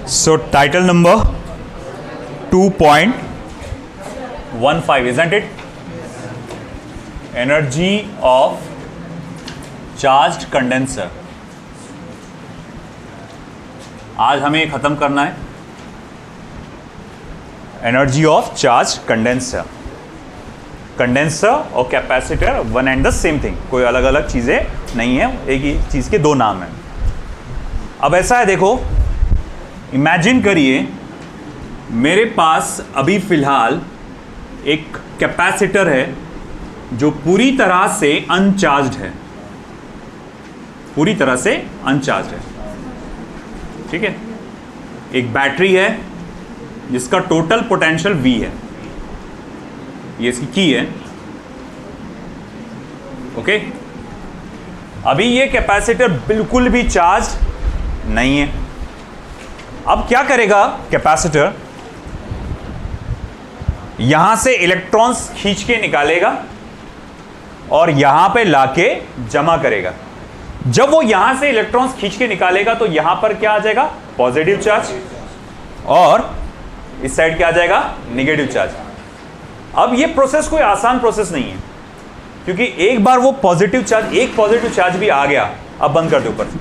So title number 2.15, isn't it? Energy of charged condenser. आज हमें ख़त्म करना है energy of charge condenser. Condenser और capacitor one and the same thing, कोई अलग अलग चीज़ें नहीं है, एक ही चीज़ के दो नाम हैं. अब ऐसा है, देखो, इमेजिन करिए मेरे पास अभी फ़िलहाल एक कैपेसिटर है जो पूरी तरह से अनचार्ज्ड है, पूरी तरह से अनचार्ज्ड है. ठीक है. एक बैटरी है जिसका टोटल पोटेंशियल V है, ये इसकी की है. ओके. अभी ये कैपेसिटर बिल्कुल भी चार्ज नहीं है. अब क्या करेगा कैपेसिटर? यहां से इलेक्ट्रॉन्स खींच के निकालेगा और यहां पे लाके जमा करेगा. जब वो यहां से इलेक्ट्रॉन्स खींच के निकालेगा तो यहां पर क्या आ जाएगा? Positive charge. और इस साइड क्या आ जाएगा? Negative charge. अब ये प्रोसेस कोई आसान प्रोसेस नहीं है, क्योंकि एक बार वो पॉजिटिव चार्ज, एक पॉजिटिव चार्ज भी आ गया. अब बंद कर दो ऊपर से.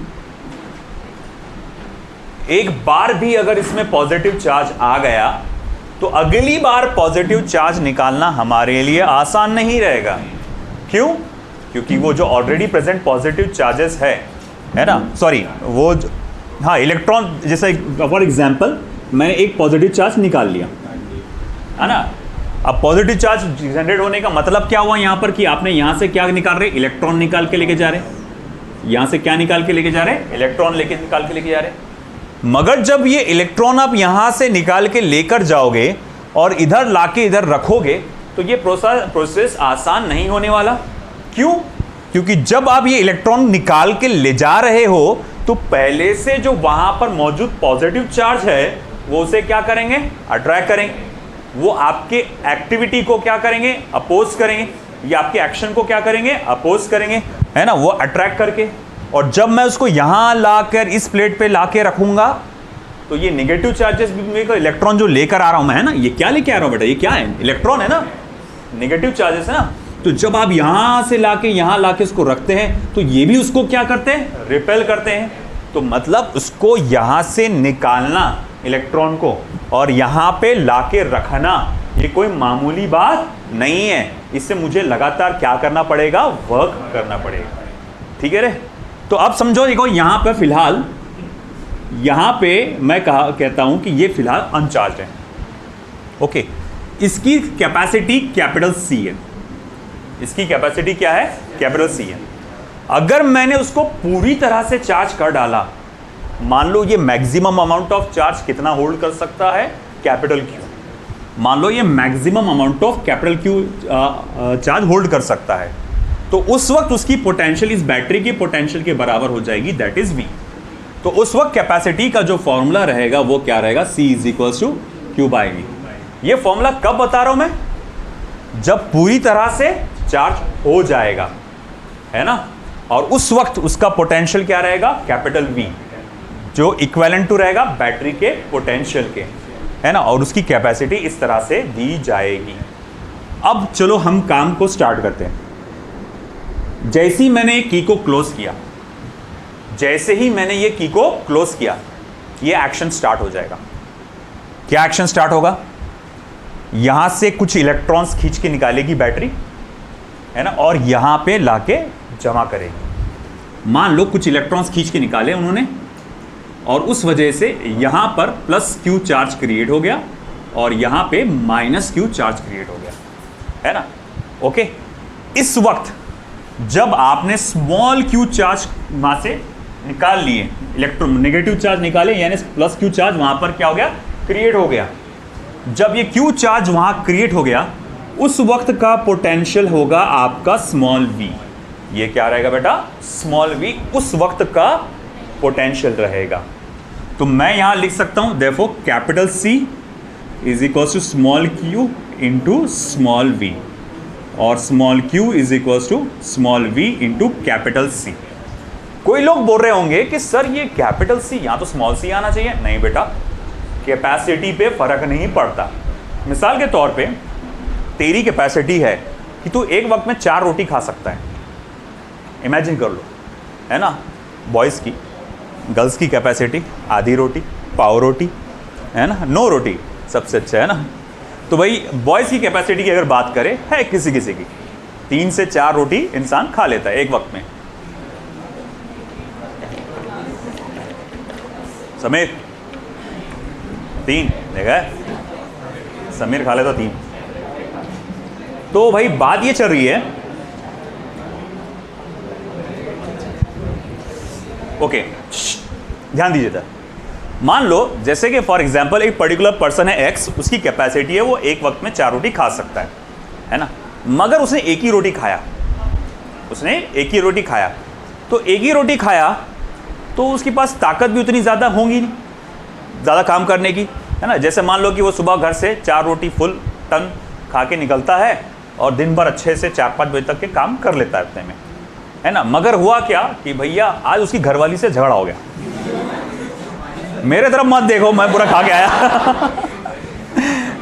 एक बार भी अगर इसमें पॉजिटिव चार्ज आ गया तो अगली बार पॉजिटिव चार्ज निकालना हमारे लिए आसान नहीं रहेगा. क्यों? क्योंकि वो जो ऑलरेडी प्रेजेंट पॉजिटिव चार्जेस है ना, सॉरी, वो हाँ, इलेक्ट्रॉन, जैसे फॉर एग्जांपल मैंने एक पॉजिटिव चार्ज निकाल लिया, है ना. अब पॉजिटिव चार्ज जनरेट होने का मतलब क्या हुआ यहां पर कि आपने यहां से क्या निकाल रहे? इलेक्ट्रॉन निकाल के लेके जा रहे. यहां से क्या निकाल के लेके जा रहे? इलेक्ट्रॉन निकाल के लेके जा रहे. मगर जब ये इलेक्ट्रॉन आप यहां से निकाल के लेकर जाओगे और इधर लाके इधर रखोगे तो ये प्रोसेस आसान नहीं होने वाला. क्यों? क्योंकि जब आप ये इलेक्ट्रॉन निकाल के ले जा रहे हो तो पहले से जो वहां पर मौजूद पॉजिटिव चार्ज है वो उसे क्या करेंगे? अट्रैक्ट करेंगे. वो आपके एक्टिविटी को क्या करेंगे? अपोज करेंगे. ये आपके एक्शन को क्या करेंगे? अपोज करेंगे, है ना, वो अट्रैक्ट करके. और जब मैं उसको यहां लाकर इस प्लेट पे लाके रखूंगा तो ये नेगेटिव चार्जेस भी, इलेक्ट्रॉन जो लेकर आ रहा हूं मैं, है ना, ये क्या लेके आ रहा हूं बेटा? ये क्या है? इलेक्ट्रॉन है ना, नेगेटिव चार्जेस है ना. तो जब आप यहां से लाके यहां लाके इसको रखते हैं तो ये भी उसको क्या करते हैं? रिपेल करते हैं. तो मतलब उसको यहां से निकालना इलेक्ट्रॉन को और यहां पे लाके रखना, ये कोई मामूली बात नहीं है. इससे मुझे लगातार क्या करना पड़ेगा? वर्क करना पड़ेगा. ठीक है रे. तो अब समझो, देखो यहां पे फिलहाल, यहां पे मैं कहता हूं कि ये फिलहाल अनचार्ज है. ओके. इसकी कैपेसिटी कैपिटल C है. इसकी कैपेसिटी क्या है? कैपिटल C है. अगर मैंने उसको पूरी तरह से चार्ज कर डाला, मान लो ये मैक्सिमम अमाउंट ऑफ चार्ज कितना होल्ड कर सकता है? Capital Q. मान लो ये maximum amount of capital Q charge hold कर सकता है, तो उस वक्त उसकी पोटेंशियल इस बैटरी की पोटेंशियल के बराबर हो जाएगी, दैट इज V. तो उस वक्त कैपेसिटी का जो फॉर्मूला रहेगा वो क्या रहेगा? C = Q/V. ये फॉर्मूला कब बता रहा हूं मैं? जब पूरी तरह से चार्ज हो जाएगा, है ना, और उस वक्त उसका पोटेंशियल क्या रहेगा? कैपिटल V, जो इक्विवेलेंट टू रहेगा बैटरी के पोटेंशियल के, है ना, और उसकी कैपेसिटी इस तरह से दी जाएगी. अब चलो हम काम को स्टार्ट करते हैं. जैसे ही मैंने की को क्लोज किया, जैसे ही मैंने ये की को क्लोज किया, ये एक्शन स्टार्ट हो जाएगा. क्या एक्शन स्टार्ट होगा? यहां से कुछ इलेक्ट्रॉन्स खींच के निकालेगी बैटरी, है ना, और यहां पे लाके जमा करेगी. मान लो कुछ इलेक्ट्रॉन्स खींच के निकाले उन्होंने, और उस वजह से यहां पर +Q चार्ज क्रिएट हो गया और यहां पे -Q चार्ज क्रिएट हो गया, है ना. ओके. इस वक्त जब आपने स्मॉल q चार्ज वहां से निकाल लिए, इलेक्ट्रॉन नेगेटिव चार्ज निकाले, यानी +Q चार्ज वहां पर क्या हो गया? क्रिएट हो गया. जब ये Q चार्ज वहां क्रिएट हो गया, उस वक्त का पोटेंशियल होगा आपका स्मॉल v. ये क्या रहेगा बेटा? स्मॉल v उस वक्त का पोटेंशियल रहेगा. तो मैं यहां लिख सकता हूं, therefore capital C = small q × small v, और small q = small v × capital C. कोई लोग बोल रहे होंगे कि सर ये कैपिटल सी, यहाँ तो स्मॉल सी आना चाहिए. नहीं बेटा, कैपेसिटी पे फर्क नहीं पड़ता। मिसाल के तौर पे तेरी कैपेसिटी है कि तू एक वक्त में 4 रोटी खा सकता है, इमेजिन कर लो, है ना। बॉयज़ की, गर्ल्स की कैपेसिटी आधी रोटी, पाव रोटी, है ना, 9 रोटी सबसे अच्छा, है ना। तो भाई बॉयज़ की कैपेसिटी की अगर बात करें, है किसी किसी की 3 से 4 रोटी इंसान खा लेता है एक वक्त में। समीर 3 देखा है, समीर खा लेता 3। तो भाई बात ये चल रही है, ओके ध्यान दीजिए था। मान लो जैसे कि फॉर एग्जांपल एक पर्टिकुलर पर्सन है एक्स, उसकी कैपेसिटी है वो एक वक्त में 4 रोटी खा सकता है ना, मगर उसने एक ही रोटी खाया, उसने एक ही रोटी खाया। तो एक ही रोटी खाया तो उसके पास ताकत भी उतनी ज़्यादा होंगी नहीं, ज़्यादा काम करने की, है ना। जैसे मान लो कि वो सुबह घर से 4 रोटी फुल टन खा के निकलता है और दिन भर अच्छे से 4-5 बजे तक के काम कर लेता है अपने में, है ना। मगर हुआ क्या कि भैया आज उसकी घरवाली से झगड़ा हो गया। मेरे तरफ मत देखो, मैं पूरा खा के आया।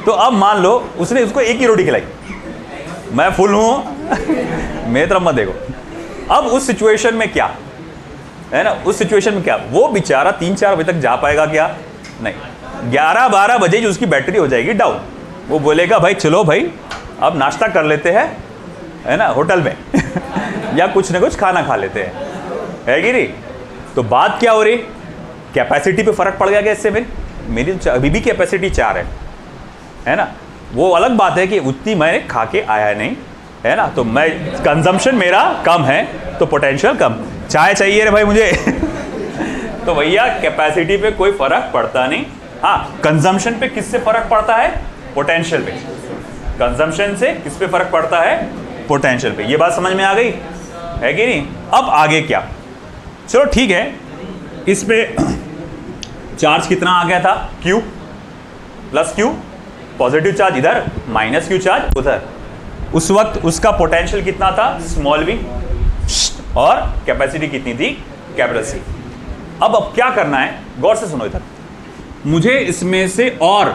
तो अब मान लो उसने उसको एक ही रोटी खिलाई, मैं फुल हूं, मेरे तरफ मत देखो। अब उस सिचुएशन में क्या है ना, उस सिचुएशन में क्या वो बेचारा 3-4 बजे तक जा पाएगा क्या? नहीं। 11-12 बजे जो उसकी बैटरी हो जाएगी डाउन, वो बोलेगा भाई चलो भाई अब नाश्ता कर लेते हैं, है ना, होटल में या कुछ ना कुछ खाना खा लेते हैं, है कि नहीं। तो बात क्या हो रही, कैपेसिटी पे फर्क पड़ गया क्या इससे? मेरी अभी भी कैपेसिटी 4 है ना। वो अलग बात है कि उतनी मैं खा के आया नहीं, है ना, तो मैं कंजम्पशन मेरा कम है तो पोटेंशियल कम, चाय चाहिए रे भाई मुझे। तो भैया कैपेसिटी पे कोई फर्क पड़ता नहीं। हाँ, कंजम्पशन पे किससे फर्क पड़ता है? पोटेंशियल पे। कंजम्पशन से किस पे फर्क पड़ता है? पोटेंशियल पे। ये बात समझ में आ गई है कि नहीं? अब आगे क्या, चलो ठीक है, इस पे चार्ज कितना आ गया था? Q plus Q, positive charge इधर, माइनस Q चार्ज उधर। उस वक्त उसका पोटेंशियल कितना था? स्मॉल v, और कैपेसिटी कितनी थी? Capital C। अब क्या करना है, गौर से सुनो इधर, मुझे इसमें से और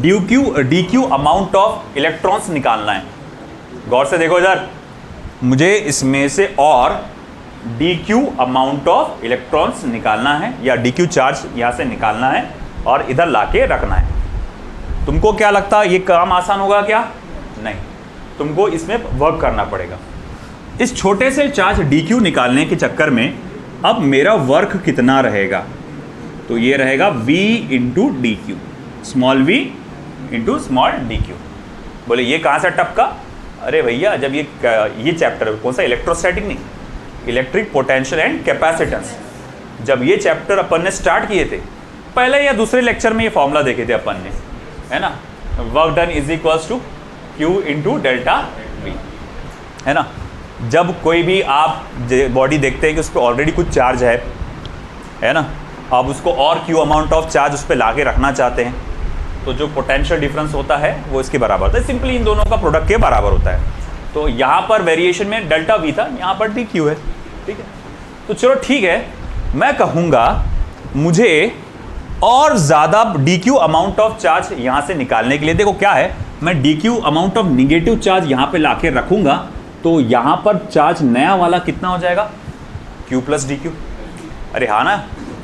dq अमाउंट ऑफ इलेक्ट्रॉन्स निकालना है। गौर से देखो इधर, मुझे इसमें से और dq अमाउंट ऑफ इलेक्ट्रॉन्स निकालना है, या dq चार्ज यहां से निकालना है और इधर लाके रखना है। तुमको क्या लगता है ये काम आसान होगा क्या? नहीं, तुमको इसमें वर्क करना पड़ेगा। इस छोटे से चार्ज dq निकालने के चक्कर में अब मेरा वर्क कितना रहेगा? तो ये रहेगा v into D Q, small v into small D Q. बोले ये कहाँ से टपका? अरे भैया जब ये चैप्टर कौन सा? इलेक्ट्रोस्टैटिक नहीं, इलेक्ट्रिक पोटेंशियल एंड कैपेसिटेंस। जब ये चैप्टर अपन ने स्टार्ट किए थे, पहले या दूसरे लेक्चर में ये फॉर्मूला देखे थे अपन ने, है ना, work done is equals to Q into delta V, है ना। जब कोई भी आप बॉडी देखते हैं कि उस पर ऑलरेडी कुछ चार्ज है ना, आप उसको और Q अमाउंट ऑफ चार्ज उस पर ला के रखना चाहते हैं, तो जो पोटेंशियल डिफरेंस होता है वो इसके बराबर होता है, सिंपली इन दोनों का प्रोडक्ट के बराबर होता है। तो यहाँ पर वेरिएशन में डेल्टा V था, यहाँ पर dq है, ठीक है। तो चलो ठीक है, मैं कहूँगा मुझे और ज़्यादा dq अमाउंट ऑफ चार्ज यहाँ से निकालने के लिए, देखो क्या है, मैं dq amount of negative charge यहाँ पे लाके रखूँगा, तो यहाँ पर चार्ज नया वाला कितना हो जाएगा? q plus D Q. अरे हाँ ना,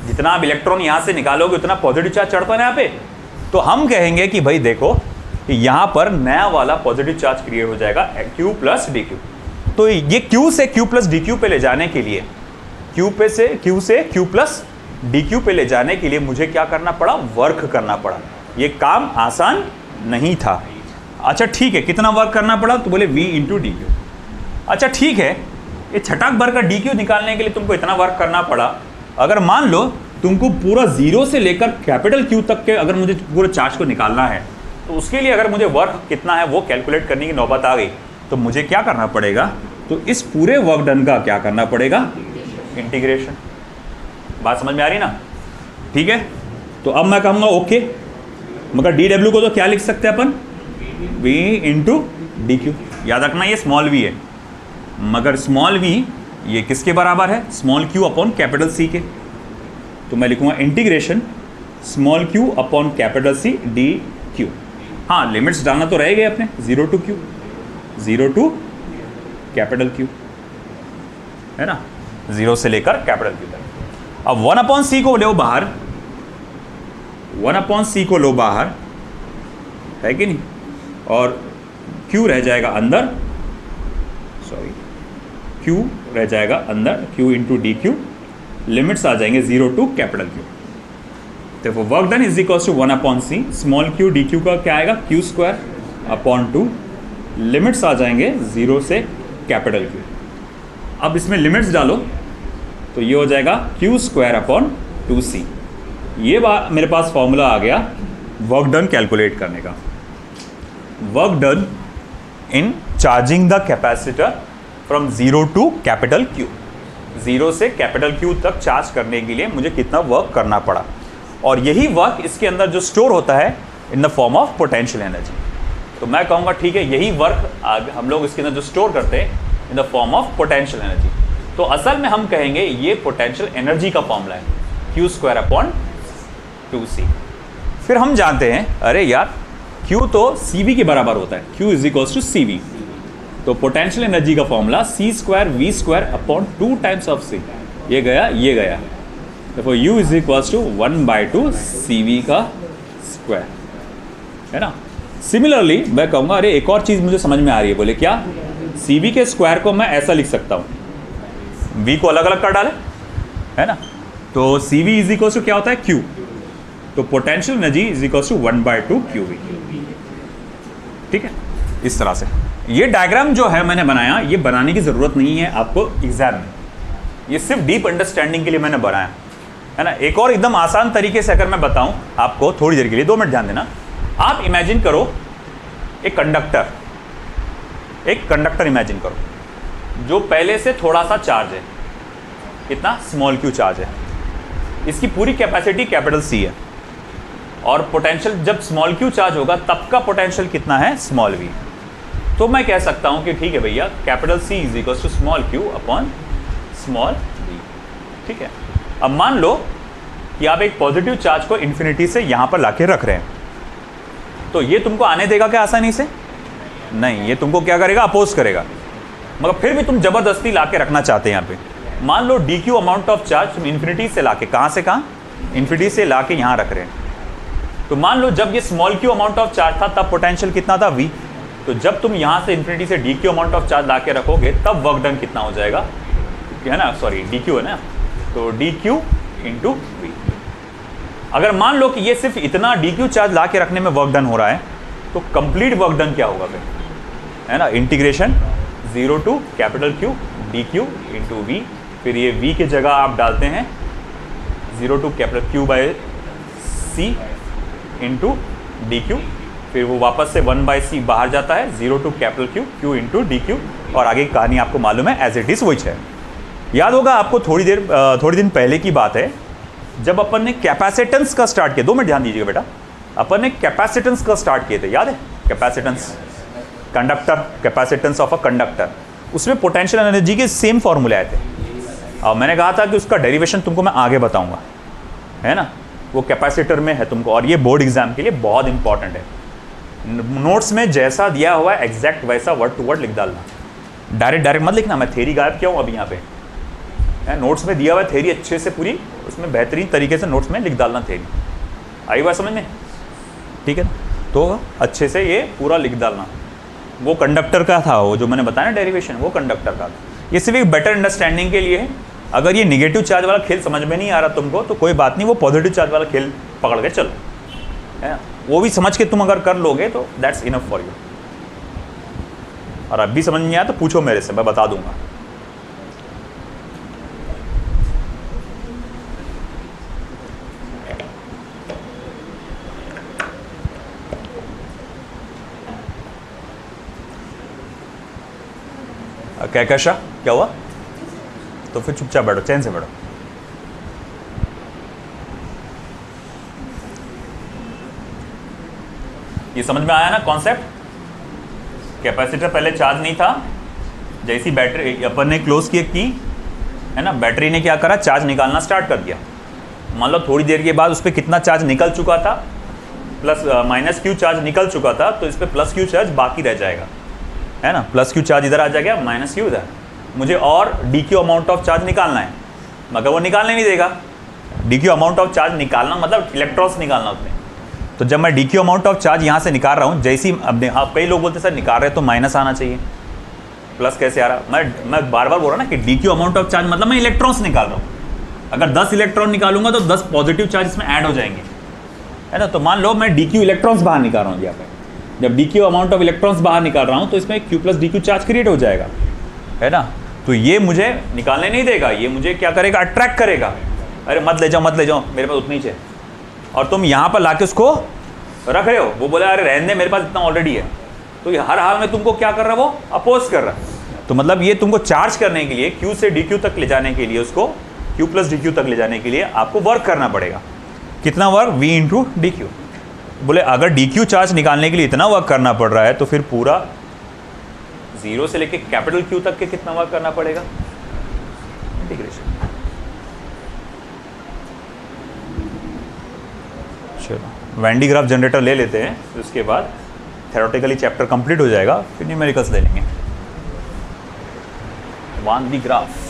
जितना आप इलेक्ट्रॉन यहाँ से निकालोगे उतना पॉजिटिव चार्ज चढ़ता है ना यहाँ पे। तो हम कहेंगे कि भाई देखो कि यहाँ पर नया वाला पॉजिटिव चार्ज क्रिएट हो जाएगा q प्लस डी क्यू। तो ये q से q प्लस डी क्यू पे ले जाने के लिए, q से q प्लस डी क्यू पे ले जाने के लिए मुझे क्या करना पड़ा? वर्क करना पड़ा। ये काम आसान नहीं था। अच्छा ठीक है, कितना वर्क करना पड़ा? तो बोले v इंटू डी क्यू। अच्छा ठीक है, ये छटाक भर का डी क्यू निकालने के लिए तुमको इतना वर्क करना पड़ा। अगर मान लो तुमको पूरा 0 से लेकर कैपिटल Q तक के अगर मुझे पूरे चार्ज को निकालना है, तो उसके लिए अगर मुझे वर्क कितना है वो कैलकुलेट करने की नौबत आ गई, तो मुझे क्या करना पड़ेगा? तो इस पूरे वर्क डन का क्या करना पड़ेगा? इंटीग्रेशन। बात समझ में आ रही ना? ठीक है, तो अब मैं कहूँगा ओके, मगर dw को तो क्या लिख सकते हैं अपन? v into D Q. याद रखना ये स्मॉल v है, मगर स्मॉल v ये किसके बराबर है? Small q upon capital C के। तो मैं लिखूंगा integration small Q upon capital C D Q. हाँ, लिमिट्स डालना तो रह गए अपने, 0 to Q, 0 to capital Q, है ना, 0 से लेकर कैपिटल क्यू तक। अब 1 अपॉन सी को लो बाहर, 1 अपॉन सी को लो बाहर, है कि नहीं, और क्यू रह जाएगा अंदर, सॉरी क्यू रह जाएगा अंदर, Q into D Q, limits आ जाएंगे 0 टू कैपिटल क्यू। देखो work done is equal to 1 upon C, small Q D Q का क्या आएगा, क्यू स्क्वायर अपॉन 2, लिमिट्स आ जाएंगे 0 से कैपिटल क्यू। अब इसमें लिमिट्स डालो तो ये हो जाएगा क्यू स्क्वायर अपॉन 2c। ये मेरे पास फॉर्मूला आ गया वर्क डन कैलकुलेट करने का। Work done in charging the capacitor from 0 to capital Q, 0 से कैपिटल क्यू तक चार्ज करने के लिए मुझे कितना वर्क करना पड़ा, और यही वर्क इसके अंदर जो स्टोर होता है इन the form of potential energy. तो मैं कहूँगा ठीक है, यही वर्क हम लोग इसके अंदर जो स्टोर करते हैं इन the form of potential energy. तो असल में हम कहेंगे ये पोटेंशियल एनर्जी का फॉर्मूला है, क्यू स्क्वायर अपॉन 2c। फिर हम जानते हैं, अरे यार Q तो CV के बराबर होता है, Q is equals to CV। तो पोटेंशियल एनर्जी का formula C square V square upon 2 times of C। ये गया, ये गया, देखो U is equals to 1/2 CV का स्क्वायर, है ना। सिमिलरली मैं कहूँगा, अरे एक और चीज़ मुझे समझ में आ रही है, बोले क्या, CV के स्क्वायर को मैं ऐसा लिख सकता हूँ, V को अलग अलग कर डाले, है ना। तो CV इज इक्वल्स टू क्या होता है, Q। तो potential energy is equals to 1/2 QV। ठीक है, इस तरह से ये डायग्राम जो है मैंने बनाया, ये बनाने की ज़रूरत नहीं है आपको एग्जाम में, ये सिर्फ डीप अंडरस्टैंडिंग के लिए मैंने बनाया, है ना। एक और एकदम आसान तरीके से अगर मैं बताऊं आपको थोड़ी देर के लिए, 2 मिनट ध्यान देना। आप इमेजिन करो एक कंडक्टर इमेजिन करो जो पहले से थोड़ा सा चार्ज है, कितना, स्मॉल क्यू चार्ज है, इसकी पूरी कैपेसिटी कैपिटल सी है, और पोटेंशियल जब स्मॉल क्यू चार्ज होगा तब का पोटेंशियल कितना है, स्मॉल वी। तो मैं कह सकता हूं कि ठीक है भैया, capital C is equal to small Q upon small V. ठीक है, अब मान लो कि आप एक पॉजिटिव चार्ज को इन्फिनिटी से यहां पर लाके रख रहे हैं, तो ये तुमको आने देगा क्या आसानी से, नहीं, ये तुमको क्या करेगा, अपोज करेगा। मगर फिर भी तुम जबरदस्ती लाके रखना चाहते हैं यहाँ पे। मान लो d Q amount of charge तुम इन्फिनिटी से लाके, कहाँ से कहाँ, इन्फिनिटी से लाके यहाँ रख रहे हैं। तो मान लो जब ये small Q amount of charge था तब पोटेंशियल कितना था, V। तो जब तुम यहाँ से इन्फिनिटी से D Q amount of charge लाके रखोगे तब वर्क डन कितना हो जाएगा, है ना, सॉरी डी क्यू है ना, तो डी क्यू इंटू वी। अगर मान लो कि ये सिर्फ इतना डी क्यू चार्ज ला के रखने में वर्क डन हो रहा है, तो कंप्लीट वर्क डन क्या होगा फिर, है ना, integration 0 to capital Q D Q into V. फिर ये V की जगह आप डालते हैं 0 to capital Q by C into D Q, फिर वो वापस से 1/c बाहर जाता है, 0 to capital Q Q into D Q, और आगे की कहानी आपको मालूम है, एज इट इज वही है। याद होगा आपको, थोड़ी दिन पहले की बात है, जब अपन ने कैपेसिटेंस का स्टार्ट किया, 2 मिनट ध्यान दीजिएगा बेटा, अपन ने कैपेसिटेंस का स्टार्ट किए थे, याद है, capacitance, conductor, capacitance of a conductor, उसमें पोटेंशियल एनर्जी के सेम फॉर्मूले आए थे। और मैंने कहा था कि उसका डेरिवेशन तुमको मैं आगे बताऊंगा, है ना, वो कैपेसिटर में है तुमको, और ये बोर्ड एग्जाम के लिए बहुत इंपॉर्टेंट है। नोट्स में जैसा दिया हुआ है एग्जैक्ट वैसा वर्ड टू वर्ड लिख डालना, डायरेक्ट मत लिखना। मैं थ्योरी गायब क्यों अभी यहाँ पे है, नोट्स में दिया हुआ है थ्योरी अच्छे से पूरी, उसमें बेहतरीन तरीके से नोट्स में लिख डालना थ्योरी। आई बात समझ में, ठीक है ना, तो अच्छे से ये पूरा लिख डालना। वो कंडक्टर का था, वो जो मैंने बताया ना डेरिवेशन, वो कंडक्टर का था। ये सिर्फ एक बेटर अंडरस्टैंडिंग के लिए है। अगर ये निगेटिव चार्ज वाला खेल समझ में नहीं आ रहा तुमको तो कोई बात नहीं, वो पॉजिटिव चार्ज वाला खेल पकड़ के चलो, है ना, वो भी समझ के तुम अगर कर लोगे तो दैट्स इनफ फॉर यू। और अब भी समझ नहीं आया तो पूछो मेरे से, मैं बता दूंगा। क्या कैशा, क्या हुआ, तो फिर चुपचाप बैठो, चैन से बैठो। ये समझ में आया ना कॉन्सेप्ट। कैपेसिटर पहले चार्ज नहीं था, जैसी बैटरी अपन ने क्लोज किया की, है ना, बैटरी ने क्या करा, चार्ज निकालना स्टार्ट कर दिया। मान लो थोड़ी देर के बाद उस पर कितना चार्ज निकल चुका था, प्लस माइनस क्यू चार्ज निकल चुका था, तो इस पर प्लस क्यू चार्ज बाकी रह जाएगा, है ना। प्लस क्यू चार्ज इधर आ जाएगा, माइनस क्यू इधर। मुझे और D Q amount of charge निकालना है, मगर वो निकालने नहीं देगा। D Q amount of charge निकालना मतलब इलेक्ट्रॉन्स निकालना उसमें। तो जब मैं D Q amount of charge यहाँ से निकाल रहा हूँ, जैसी अपने, हाँ कई लोग बोलते सर निकाल रहे तो माइनस आना चाहिए, प्लस कैसे आ रहा। मैं बार बार बोल रहा ना कि D Q amount of charge मतलब मैं इलेक्ट्रॉन्स निकाल रहा हूँ। अगर 10 इलेक्ट्रॉन निकालूंगा तो 10 पॉजिटिव चार्ज इसमें ऐड हो जाएंगे, है ना। तो मान लो मैं डी क्यू इलेक्ट्रॉन्स बाहर निकाल रहा हूँ यहाँ पे, जब D Q amount of electrons बाहर निकाल रहा हूँ तो इसमें Q plus D Q charge create हो जाएगा, है ना। तो ये मुझे निकालने नहीं देगा, ये मुझे क्या करेगा, अट्रैक्ट करेगा। अरे मत ले जाओ मेरे पास उतनी ही है, और तुम यहाँ पर लाके उसको रख रहे हो। वो बोला अरे रहने दे, मेरे पास इतना ऑलरेडी है। तो ये हर हाल में तुमको क्या कर रहा है, वो अपोज कर रहा है। तो मतलब ये तुमको चार्ज करने के लिए क्यू से डी क्यू तक ले जाने के लिए, उसको क्यू प्लस डी क्यू तक ले जाने के लिए आपको वर्क करना पड़ेगा। कितना work, V into D Q. बोले अगर डी क्यू चार्ज निकालने के लिए इतना वर्क करना पड़ रहा है तो फिर पूरा 0 से लेके कैपिटल क्यू तक के कितना वर्क करना पड़ेगा, इंटीग्रेशन। चलो वैन डी ग्राफ जनरेटर ले लेते हैं, उसके बाद थ्योरेटिकली चैप्टर कंप्लीट हो जाएगा, फिर न्यूमेरिकल्स ले लेंगे। Van de Graaff,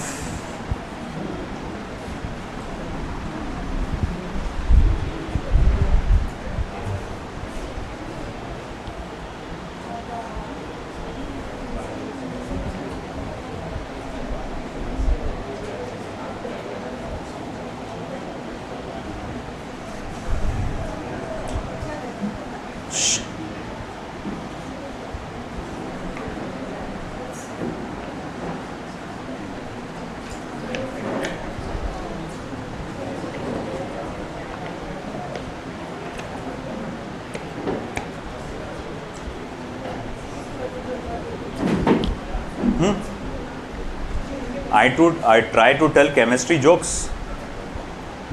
I try to tell chemistry jokes,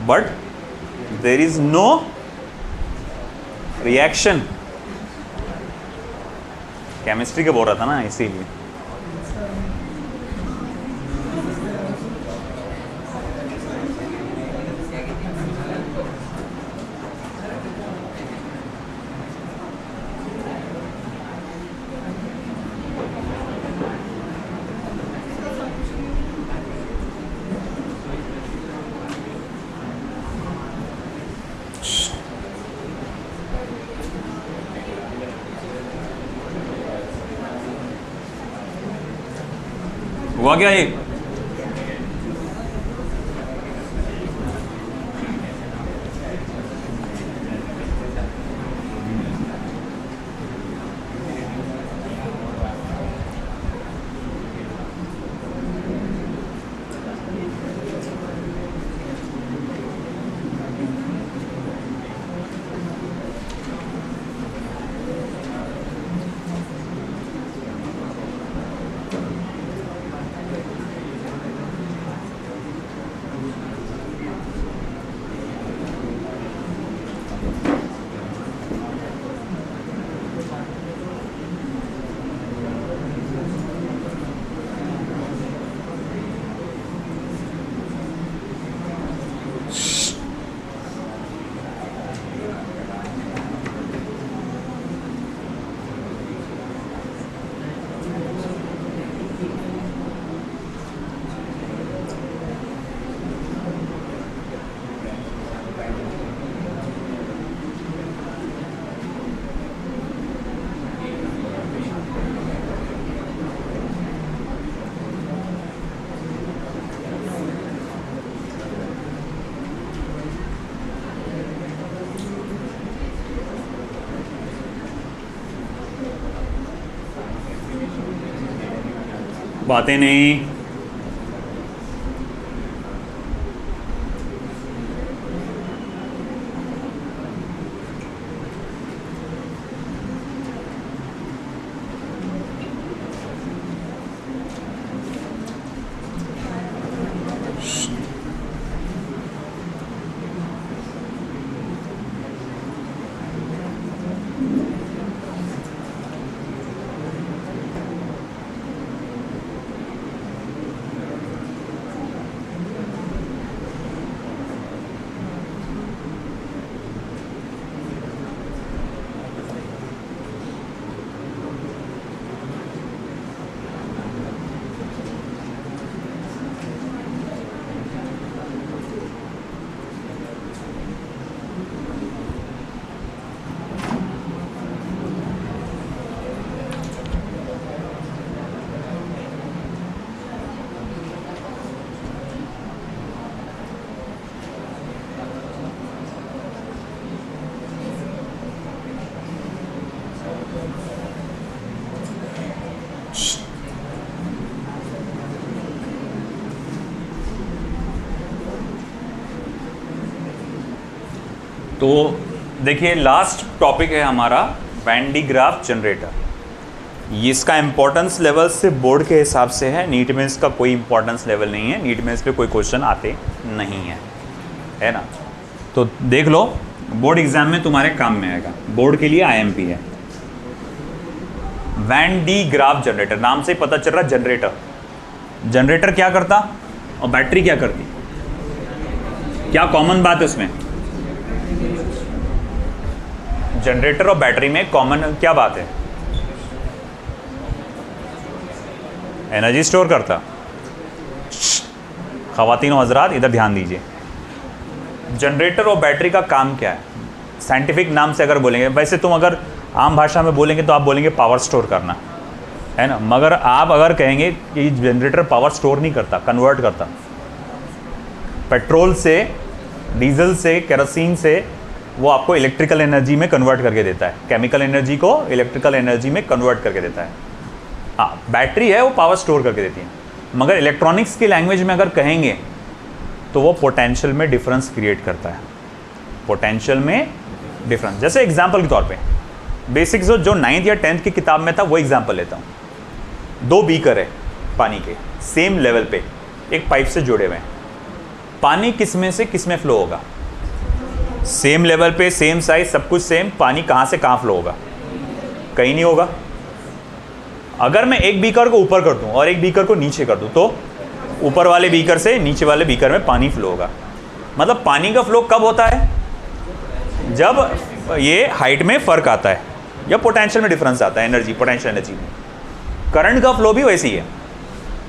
but there is no reaction. Chemistry के बोल रहा था ना, इसीलिए। हुआ क्या ये, बातें नहीं। तो देखिए लास्ट टॉपिक है हमारा वैन डी ग्राफ जनरेटर। ये इसका इम्पोर्टेंस लेवल से बोर्ड के हिसाब से है, नीट में इसका कोई इम्पोर्टेंस लेवल नहीं है, नीट में इस पर कोई क्वेश्चन आते नहीं है ना। तो देख लो बोर्ड एग्जाम में तुम्हारे काम में आएगा, बोर्ड के लिए आईएमपी है। वैन डी ग्राफ जनरेटर, नाम से पता चल रहा जनरेटर। जनरेटर क्या करता और बैटरी क्या करती, क्या कॉमन बात है उसमें? जनरेटर और बैटरी में कॉमन क्या बात है? एनर्जी स्टोर करता। ख़वातीन और हज़रात इधर ध्यान दीजिए, जनरेटर और बैटरी का काम क्या है? साइंटिफिक नाम से अगर बोलेंगे, वैसे तुम अगर आम भाषा में बोलेंगे तो आप बोलेंगे पावर स्टोर करना, है ना। मगर आप अगर कहेंगे कि जनरेटर पावर स्टोर नहीं करता, कन्वर्ट करता। पेट्रोल से, डीजल से, केरोसिन से वो आपको इलेक्ट्रिकल एनर्जी में कन्वर्ट करके देता है, केमिकल एनर्जी को इलेक्ट्रिकल एनर्जी में कन्वर्ट करके देता है। हाँ, बैटरी है वो पावर स्टोर करके देती है। मगर इलेक्ट्रॉनिक्स की लैंग्वेज में अगर कहेंगे तो वो पोटेंशियल में डिफरेंस क्रिएट करता है, पोटेंशियल में डिफरेंस। जैसे एग्जांपल के तौर पे बेसिक्स जो 9th या 10th की किताब में था वो एग्जांपल लेता हूँ। 2 बीकर है पानी के, सेम लेवल पे एक पाइप से जुड़े हुए हैं। पानी किसमें से किसमें फ्लो होगा? सेम लेवल पे, सेम साइज, सब कुछ सेम, पानी कहाँ से कहाँ फ्लो होगा? कहीं नहीं होगा। अगर मैं एक बीकर को ऊपर कर दूं और एक बीकर को नीचे कर दूं तो ऊपर वाले बीकर से नीचे वाले बीकर में पानी फ्लो होगा। मतलब पानी का फ्लो कब होता है? जब ये हाइट में फ़र्क आता है या पोटेंशियल में डिफरेंस आता है, एनर्जी, पोटेंशियल एनर्जी में। करंट का फ्लो भी वैसे ही है।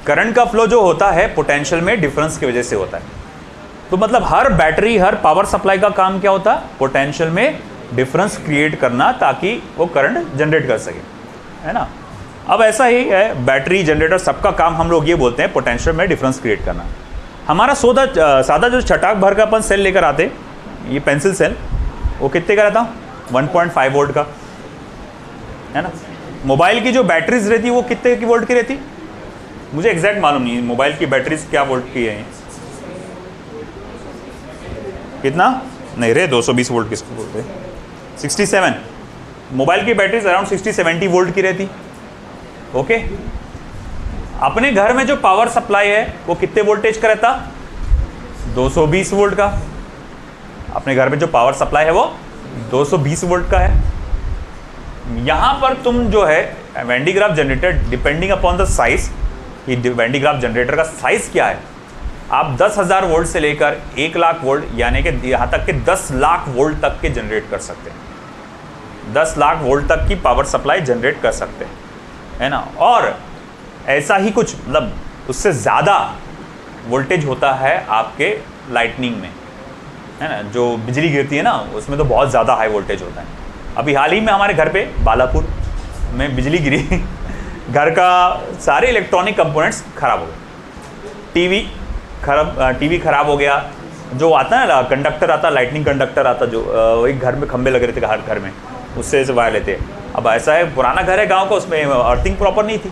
करंट का फ्लो जो होता है पोटेंशियल में डिफरेंस की वजह से होता है। तो मतलब हर बैटरी, हर पावर सप्लाई का काम क्या होता है? पोटेंशियल में डिफरेंस क्रिएट करना, ताकि वो करंट जनरेट कर सके, है ना। अब ऐसा ही है बैटरी, जनरेटर, सबका काम हम लोग ये बोलते हैं पोटेंशियल में डिफरेंस क्रिएट करना। हमारा सादा जो छटाक भर का अपन सेल लेकर आते, ये पेंसिल सेल, वो कितने का रहता? 1.5 वोल्ट का, है ना। मोबाइल की जो बैटरीज रहती है वो कितने की वोल्ट की रहती? मुझे एग्जैक्ट मालूम नहीं मोबाइल की बैटरीज क्या वोल्ट की है। कितना? नहीं रे, 220 वोल्ट किसको बोलते हैं? 67। मोबाइल की बैटरीज अराउंड 60-70 वोल्ट की रहती। ओके। अपने घर में जो पावर सप्लाई है वो कितने वोल्टेज का रहता? 220 वोल्ट का। अपने घर में जो पावर सप्लाई है वो 220 वोल्ट का है। यहां पर तुम जो है Van de Graaff generator, depending upon the size, ये वैन डी ग्राफ जनरेटर का साइज क्या है, आप 10,000 वोल्ट से लेकर 1 लाख वोल्ट, यानी कि यहाँ तक के 10 लाख वोल्ट तक के जनरेट कर सकते हैं। 10 लाख वोल्ट तक की पावर सप्लाई जनरेट कर सकते हैं, है ना। और ऐसा ही कुछ, मतलब उससे ज़्यादा वोल्टेज होता है आपके लाइटनिंग में, है ना। जो बिजली गिरती है ना, उसमें तो बहुत ज़्यादा हाई वोल्टेज होता है। अभी हाल ही में हमारे घर पे बालापुर में बिजली गिरी घर का सारे इलेक्ट्रॉनिक कंपोनेंट्स खराब हो गए। टीवी खराब हो गया। जो आता है ना कंडक्टर आता, लाइटनिंग कंडक्टर आता, जो एक घर में खंबे लगे रहते हर घर में, उससे वायर लेते। अब ऐसा है, पुराना घर है गांव का, उसमें अर्थिंग प्रॉपर नहीं थी।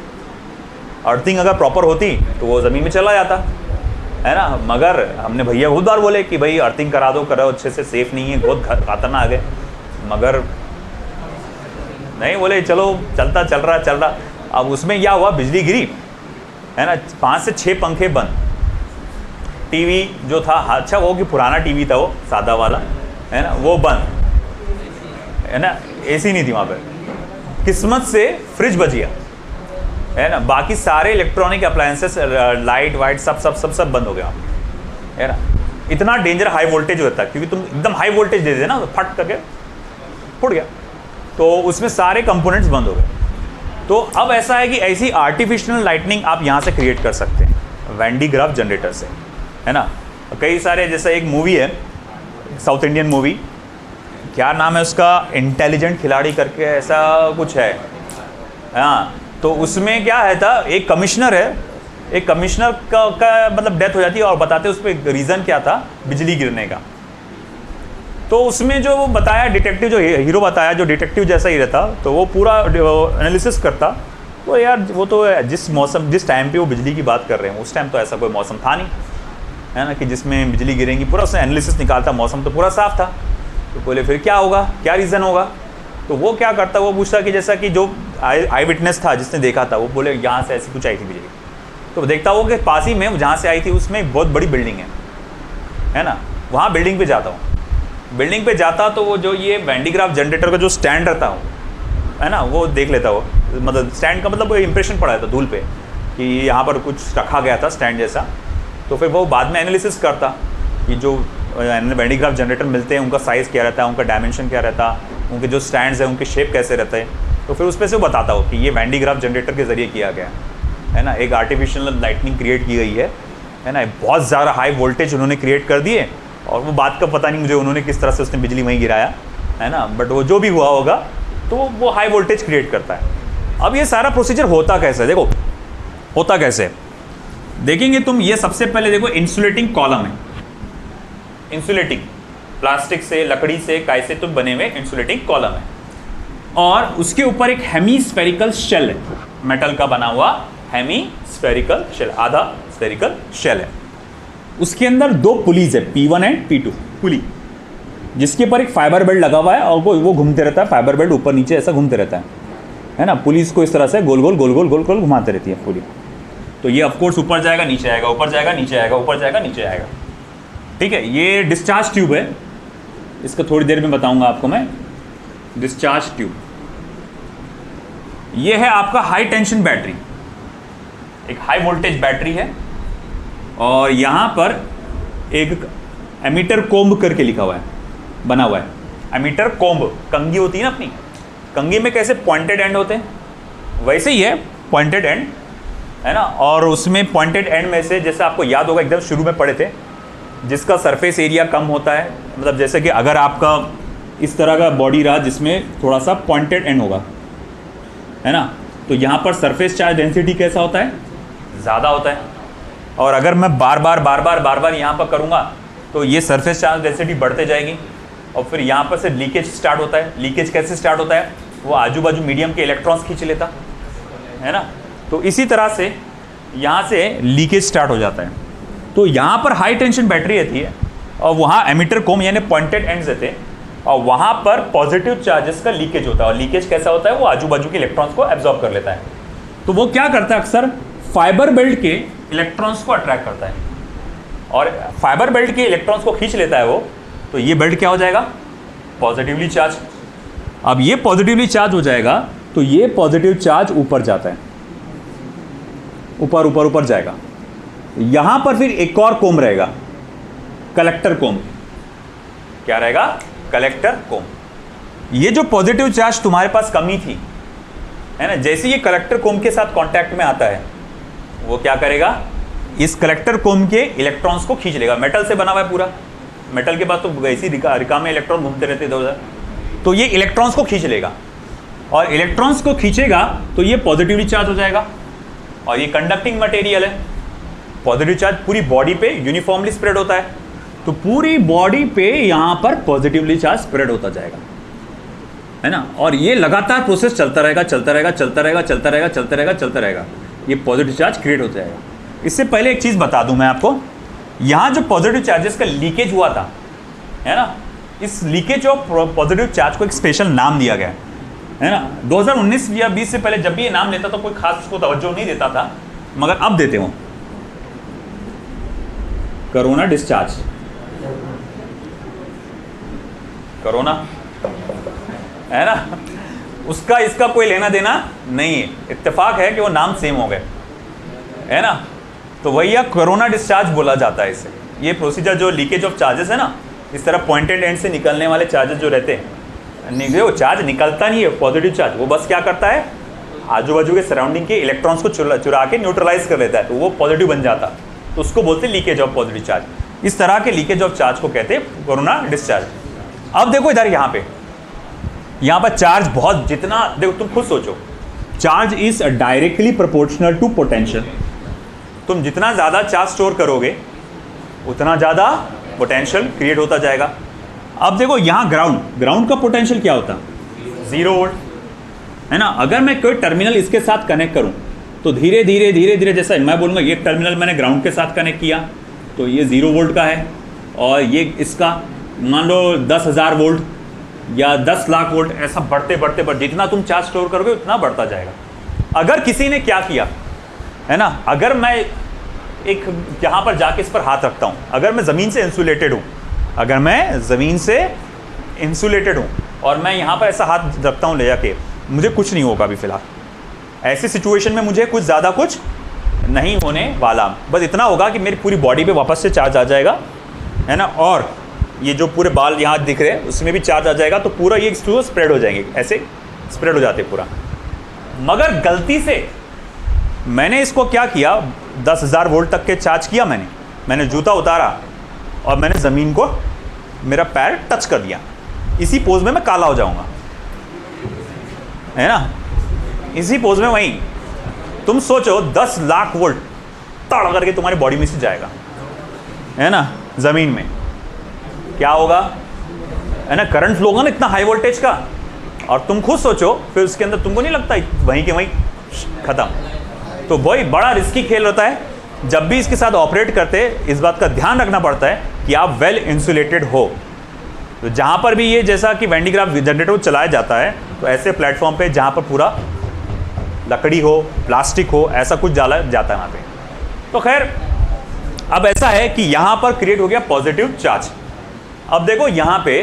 अर्थिंग अगर प्रॉपर होती तो वो ज़मीन में चला जाता, है ना। मगर हमने भैया बहुत बार बोले कि भाई अर्थिंग करा दो, करो अच्छे से, सेफ़ नहीं है, बहुत खतरनाक है। मगर नहीं, बोले चलो चलता, चल रहा। अब उसमें क्या हुआ, बिजली गिरी, है ना। 5 से 6 पंखे बंद। टीवी जो था, अच्छा वो कि पुराना टीवी था, वो सादा वाला, है ना, वो बंद, है ना। एसी नहीं थी वहाँ पे। किस्मत से फ्रिज बच गया, है ना। बाकी सारे इलेक्ट्रॉनिक अप्लायंसेस, लाइट वाइट सब बंद हो गया, है ना। इतना डेंजर हाई वोल्टेज होता है, क्योंकि तुम एकदम हाई वोल्टेज दे दे ना, तो फट करके फुट गया, तो उसमें सारे कंपोनेंट्स बंद हो गए। तो अब ऐसा है कि ऐसी आर्टिफिशियल लाइटनिंग आप यहाँ से क्रिएट कर सकते हैं वैन डी ग्राफ जनरेटर से, है ना। कई सारे, जैसे एक मूवी है, साउथ इंडियन मूवी, क्या नाम है उसका, इंटेलिजेंट खिलाड़ी करके ऐसा कुछ है, हाँ। तो उसमें क्या है था, एक कमिश्नर है, एक कमिश्नर का मतलब डेथ हो जाती है, और बताते उस पर रीज़न क्या था, बिजली गिरने का। तो उसमें जो बताया डिटेक्टिव, जो हीरो बताया, जो डिटेक्टिव जैसा ही रहता, तो वो पूरा एनालिसिस करता। तो यार वो तो जिस टाइम पे वो बिजली की बात कर रहे हैं, उस टाइम तो ऐसा कोई मौसम था नहीं, है ना, कि जिसमें बिजली गिरेंगी। पूरा उसने एनालिसिस निकालता, मौसम तो पूरा साफ था। तो बोले फिर क्या होगा, क्या रीज़न होगा? तो वो क्या करता, वो पूछता कि जैसा कि जो आई विटनेस था जिसने देखा था, वो बोले यहाँ से ऐसी कुछ आई थी बिजली। तो देखता वो कि पास ही में जहाँ से आई थी उसमें एक बहुत बड़ी बिल्डिंग है ना, वहाँ बिल्डिंग पे जाता हूँ। बिल्डिंग पे जाता तो वो जो ये वैंडीग्राफ जनरेटर का जो स्टैंड रहता हो है ना, वो देख लेता हो। मतलब स्टैंड का मतलब इंप्रेशन पड़ा था धूल पे कि यहाँ पर कुछ रखा गया था स्टैंड जैसा। तो फिर वो बाद में एनालिसिस करता कि जो वैंडीग्राफ जनरेटर मिलते हैं उनका साइज़ क्या रहता है, उनका डायमेंशन क्या रहता, उनके जो स्टैंड्स हैं उनके शेप कैसे रहते हैं। तो फिर उस पर से वो बताता हो कि ये वैंडीग्राफ जनरेटर के ज़रिए किया गया है ना। एक आर्टिफिशियल लाइटनिंग क्रिएट की गई है ना, बहुत ज़्यादा हाई वोल्टेज उन्होंने क्रिएट कर दिए, और वो बात का पता नहीं मुझे उन्होंने किस तरह से उसने बिजली वहीं गिराया है ना, बट वो जो भी हुआ होगा तो वो हाई वोल्टेज क्रिएट करता है। अब ये सारा प्रोसीजर होता कैसे, देखो होता कैसे देखेंगे तुम। ये सबसे पहले देखो इंसुलेटिंग कॉलम है, इंसुलेटिंग प्लास्टिक से, लकड़ी से, काय से तुम बने हुए इंसुलेटिंग कॉलम है, और उसके ऊपर एक हेमीस्फेरिकल शेल है, मेटल का बना हुआ हेमीस्फेरिकल शेल, आधा स्फेरिकल शेल है। उसके अंदर दो पुलीज है, P1 एंड P2 पुली, जिसके ऊपर एक फाइबर बेल्ट लगा हुआ है, और वो घूमते रहता है, फाइबर बेल्ट ऊपर नीचे ऐसा घूमते रहता है ना। पुलिस को इस तरह से गोल गोल गोल गोल गोल गोल घुमाते रहती है पुली। तो ये ऑफकोर्स ऊपर जाएगा नीचे आएगा, ऊपर जाएगा नीचे आएगा, ऊपर जाएगा नीचे आएगा, ठीक है। ये डिस्चार्ज ट्यूब है, इसका थोड़ी देर में बताऊंगा आपको मैं। डिस्चार्ज ट्यूब ये है आपका हाई टेंशन बैटरी, एक हाई वोल्टेज बैटरी है, और यहाँ पर एक एमीटर कोम्ब करके लिखा हुआ है, बना हुआ है। एमीटर कोम्ब, कंघी होती है ना अपनी, कंघी में कैसे पॉइंटेड एंड होते हैं, वैसे ही है पॉइंटेड एंड है ना। और उसमें पॉइंटेड एंड में से, जैसे आपको याद होगा एकदम शुरू में पढ़े थे, जिसका सरफेस एरिया कम होता है, मतलब जैसे कि अगर आपका इस तरह का बॉडी रहा जिसमें थोड़ा सा पॉइंटेड एंड होगा है ना, तो यहाँ पर सरफेस चार्ज डेंसिटी कैसा होता है, ज़्यादा होता है। और अगर मैं बार बार यहाँ पर करूँगा तो ये सरफेस चार्ज डेंसिटी बढ़ते जाएगी, और फिर यहाँ पर से लीकेज स्टार्ट होता है। लीकेज कैसे स्टार्ट होता है, वो आजू बाजू मीडियम के इलेक्ट्रॉन्स खींच लेता है ना, तो इसी तरह से यहाँ से लीकेज स्टार्ट हो जाता है। तो यहाँ पर हाई टेंशन बैटरी रहती है, और वहाँ एमीटर कोम यानी पॉइंटेड एंड्स रहते हैं, और वहाँ पर पॉजिटिव चार्जेस का लीकेज होता है। और लीकेज कैसा होता है, वो आजू बाजू के इलेक्ट्रॉन्स को एब्जॉर्ब कर लेता है। तो वो क्या करता है, अक्सर फाइबर बेल्ट के इलेक्ट्रॉन्स को अट्रैक्ट करता है, और फाइबर बेल्ट के इलेक्ट्रॉन्स को खींच लेता है वो। तो ये बेल्ट क्या हो जाएगा, पॉजिटिवली चार्ज। अब ये पॉजिटिवली चार्ज हो जाएगा तो ये पॉजिटिव चार्ज ऊपर जाता है, ऊपर ऊपर ऊपर जाएगा। यहां पर फिर एक और कोम रहेगा, कलेक्टर कोम। क्या रहेगा, कलेक्टर कोम। ये जो पॉजिटिव चार्ज तुम्हारे पास कमी थी है ना, जैसे ये कलेक्टर कोम के साथ कांटेक्ट में आता है, वो क्या करेगा, इस कलेक्टर कोम के इलेक्ट्रॉन्स को खींच लेगा। मेटल से बना हुआ है पूरा, मेटल के पास तो वैसी रिका में इलेक्ट्रॉन घूमते रहते इधर उधर, तो ये इलेक्ट्रॉन्स को खींच लेगा, और इलेक्ट्रॉन्स को खींचेगा तो ये पॉजिटिवली चार्ज हो जाएगा। और ये कंडक्टिंग मटेरियल है, पॉजिटिव चार्ज पूरी बॉडी पे यूनिफॉर्मली स्प्रेड होता है, तो पूरी बॉडी पे यहाँ पर पॉजिटिवली चार्ज स्प्रेड होता जाएगा है ना। और ये लगातार प्रोसेस चलता रहेगा, चलता रहेगा, चलता रहेगा, चलता रहेगा, चलता रहेगा, चलता रहेगा, ये पॉजिटिव चार्ज क्रिएट हो जाएगा। इससे पहले एक चीज़ बता दूं मैं आपको, यहाँ जो पॉजिटिव चार्जेस का लीकेज हुआ था है ना, इस लीकेज ऑफ पॉजिटिव चार्ज को एक स्पेशल नाम दिया गया है ना। 2019 या 20 से पहले जब भी ये नाम लेता तो कोई खास उसको तवज्जो नहीं देता था, मगर अब देते हो, कोरोना डिस्चार्ज। कोरोना है ना, उसका इसका कोई लेना देना नहीं है, इत्तेफाक है कि वो नाम सेम हो गए है ना। तो वही कोरोना डिस्चार्ज बोला जाता है इसे। ये प्रोसीजर जो लीकेज ऑफ चार्जेस है ना, इस तरह पॉइंटेड एंड से निकलने वाले चार्जेस जो रहते हैं, वो चार्ज निकलता नहीं है पॉजिटिव चार्ज, वो बस क्या करता है, आजू बाजू के सराउंडिंग के इलेक्ट्रॉन्स को चुरा के न्यूट्रलाइज कर लेता है, तो वो पॉजिटिव बन जाता, तो उसको बोलते हैं लीकेज ऑफ पॉजिटिव चार्ज। इस तरह के लीकेज ऑफ चार्ज को कहते हैं कोरोना डिस्चार्ज। अब देखो इधर यहाँ पर चार्ज बहुत, जितना देखो तुम खुद सोचो, charge is directly proportional to potential. तुम जितना ज़्यादा चार्ज स्टोर करोगे उतना ज़्यादा पोटेंशियल क्रिएट होता जाएगा। अब देखो यहाँ ग्राउंड का पोटेंशियल क्या होता, 0 वोल्ट है ना। अगर मैं कोई टर्मिनल इसके साथ कनेक्ट करूँ तो धीरे धीरे धीरे धीरे, जैसा मैं बोलूँगा ये टर्मिनल मैंने ग्राउंड के साथ कनेक्ट किया तो ये 0 वोल्ट का है, और ये इसका मान लो 10,000 वोल्ट या 10 लाख वोल्ट, ऐसा बढ़ते बढ़ते बढ़ते जितना तुम चार्ज स्टोर करोगे उतना बढ़ता जाएगा। अगर किसी ने क्या किया है ना, अगर मैं एक यहाँ पर जाके इस पर हाथ रखता हूँ, अगर मैं ज़मीन से इंसुलेटेड हूँ, अगर मैं ज़मीन से इंसुलेटेड हूँ और मैं यहाँ पर ऐसा हाथ रखता हूँ ले जाके, मुझे कुछ नहीं होगा अभी फ़िलहाल। ऐसी सिचुएशन में मुझे कुछ ज़्यादा कुछ नहीं होने वाला, बस इतना होगा कि मेरी पूरी बॉडी पे वापस से चार्ज आ जाएगा, है ना। और ये जो पूरे बाल यहाँ दिख रहे हैं उसमें भी चार्ज आ जाएगा, तो पूरा ये स्प्रेड हो जाएंगे, ऐसे स्प्रेड हो जाते पूरा। मगर गलती से मैंने इसको क्या किया, 10,000 वोल्ट तक के चार्ज किया मैंने जूता उतारा और मैंने ज़मीन को मेरा पैर टच कर दिया, इसी पोज में मैं काला हो जाऊंगा, है ना। इसी पोज में वहीं तुम सोचो 10 लाख वोल्ट तड़ करके तुम्हारी बॉडी में से जाएगा, है ना, ज़मीन में क्या होगा, है ना, करंट फ्लो होगा ना इतना हाई वोल्टेज का। और तुम खुद सोचो फिर उसके अंदर तुमको नहीं लगता वहीं के वहीं ख़त्म। तो वही बड़ा रिस्की खेल होता है। जब भी इसके साथ ऑपरेट करते इस बात का ध्यान रखना पड़ता है कि आप वेल इंसुलेटेड हो। तो जहाँ पर भी ये जैसा कि वैन डी ग्राफ जनरेटर चलाया जाता है, तो ऐसे प्लेटफॉर्म पे जहाँ पर पूरा लकड़ी हो, प्लास्टिक हो, ऐसा कुछ डाला जाता है वहाँ पे। तो खैर अब ऐसा है कि यहाँ पर क्रिएट हो गया पॉजिटिव चार्ज। अब देखो यहाँ पे,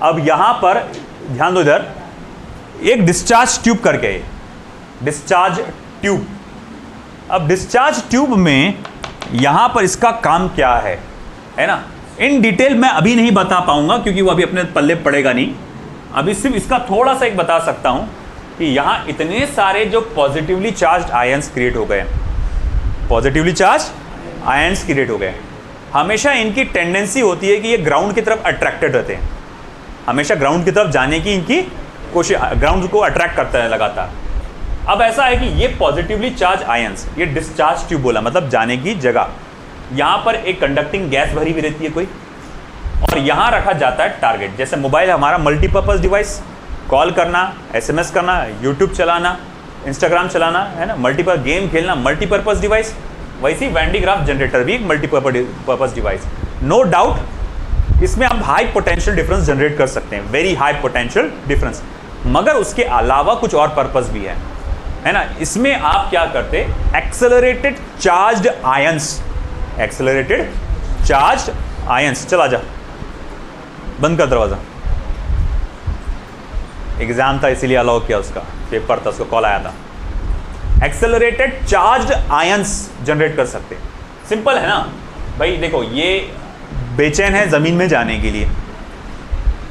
अब यहाँ पर ध्यान दो, इधर एक डिस्चार्ज ट्यूब करके है, डिस्चार्ज ट्यूब। अब डिस्चार्ज ट्यूब में यहाँ पर इसका काम क्या है ना, इन डिटेल मैं अभी नहीं बता पाऊंगा क्योंकि वो अभी अपने पल्ले पड़ेगा नहीं। अभी सिर्फ इसका थोड़ा सा एक बता सकता हूँ कि यहाँ इतने सारे जो पॉजिटिवली चार्ज आयंस क्रिएट हो गए, पॉजिटिवली चार्ज आयंस क्रिएट हो गए। हमेशा इनकी टेंडेंसी होती है कि ये ग्राउंड की तरफ अट्रैक्टेड रहते हैं, हमेशा ग्राउंड की तरफ जाने की इनकी कोशिश, ग्राउंड को अट्रैक्ट करता है लगातार। अब ऐसा है कि ये पॉजिटिवली चार्ज आयंस, ये डिस्चार्ज ट्यूब बोला मतलब जाने की जगह, यहाँ पर एक कंडक्टिंग गैस भरी हुई रहती है कोई, और यहाँ रखा जाता है टारगेट। जैसे मोबाइल हमारा मल्टीपर्पज़ डिवाइस, कॉल करना, एसएमएस करना, यूट्यूब चलाना, इंस्टाग्राम चलाना, है ना, मल्टीपर्पज़ गेम खेलना, मल्टीपर्पज़ डिवाइस। वैसे ही वैन डी ग्राफ जनरेटर भी एक मल्टीपर्पज़ डिवाइस। नो डाउट इसमें आप हाई पोटेंशियल डिफरेंस जनरेट कर सकते हैं, वेरी हाई पोटेंशियल डिफरेंस, मगर उसके अलावा कुछ और पर्पस भी है ना। इसमें आप क्या करते, accelerated charged ions, accelerated charged ions, चला जा, बंद कर दरवाजा, एग्जाम था इसीलिए अलाउ किया, उसका पेपर था, उसका कॉल आया था। एक्सेलरेटेड चार्ज्ड आयंस जनरेट कर सकते, सिंपल है ना भाई। देखो ये बेचैन है ज़मीन में जाने के लिए,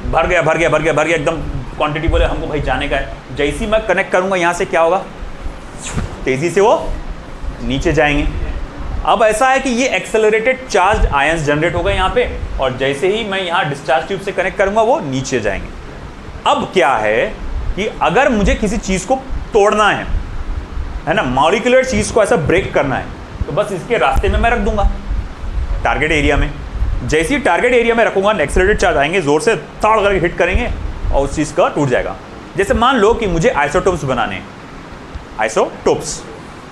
भर गया भर गया भर गया भर गया, एकदम क्वांटिटी बोले हमको भाई जाने का है। जैसे ही मैं कनेक्ट करूंगा यहाँ से क्या होगा, तेज़ी से वो नीचे जाएंगे। अब ऐसा है कि ये एक्सेलरेटेड चार्ज आयंस जनरेट होगा यहाँ पे, और जैसे ही मैं यहाँ डिस्चार्ज ट्यूब से कनेक्ट करूंगा वो नीचे जाएंगे। अब क्या है कि अगर मुझे किसी चीज़ को तोड़ना है ना, मॉलिक्यूलर चीज़ को ऐसा ब्रेक करना है, तो बस इसके रास्ते में मैं रख दूंगा टारगेट एरिया में। जैसे ही टारगेट एरिया में रखूंगा, एक्सेलरेटेड चार्ज आएंगे, जोर से ताड़ करके हिट करेंगे और उस चीज़ का टूट जाएगा। जैसे मान लो कि मुझे आइसोटोप्स बनाने हैं, आइसोटोप्स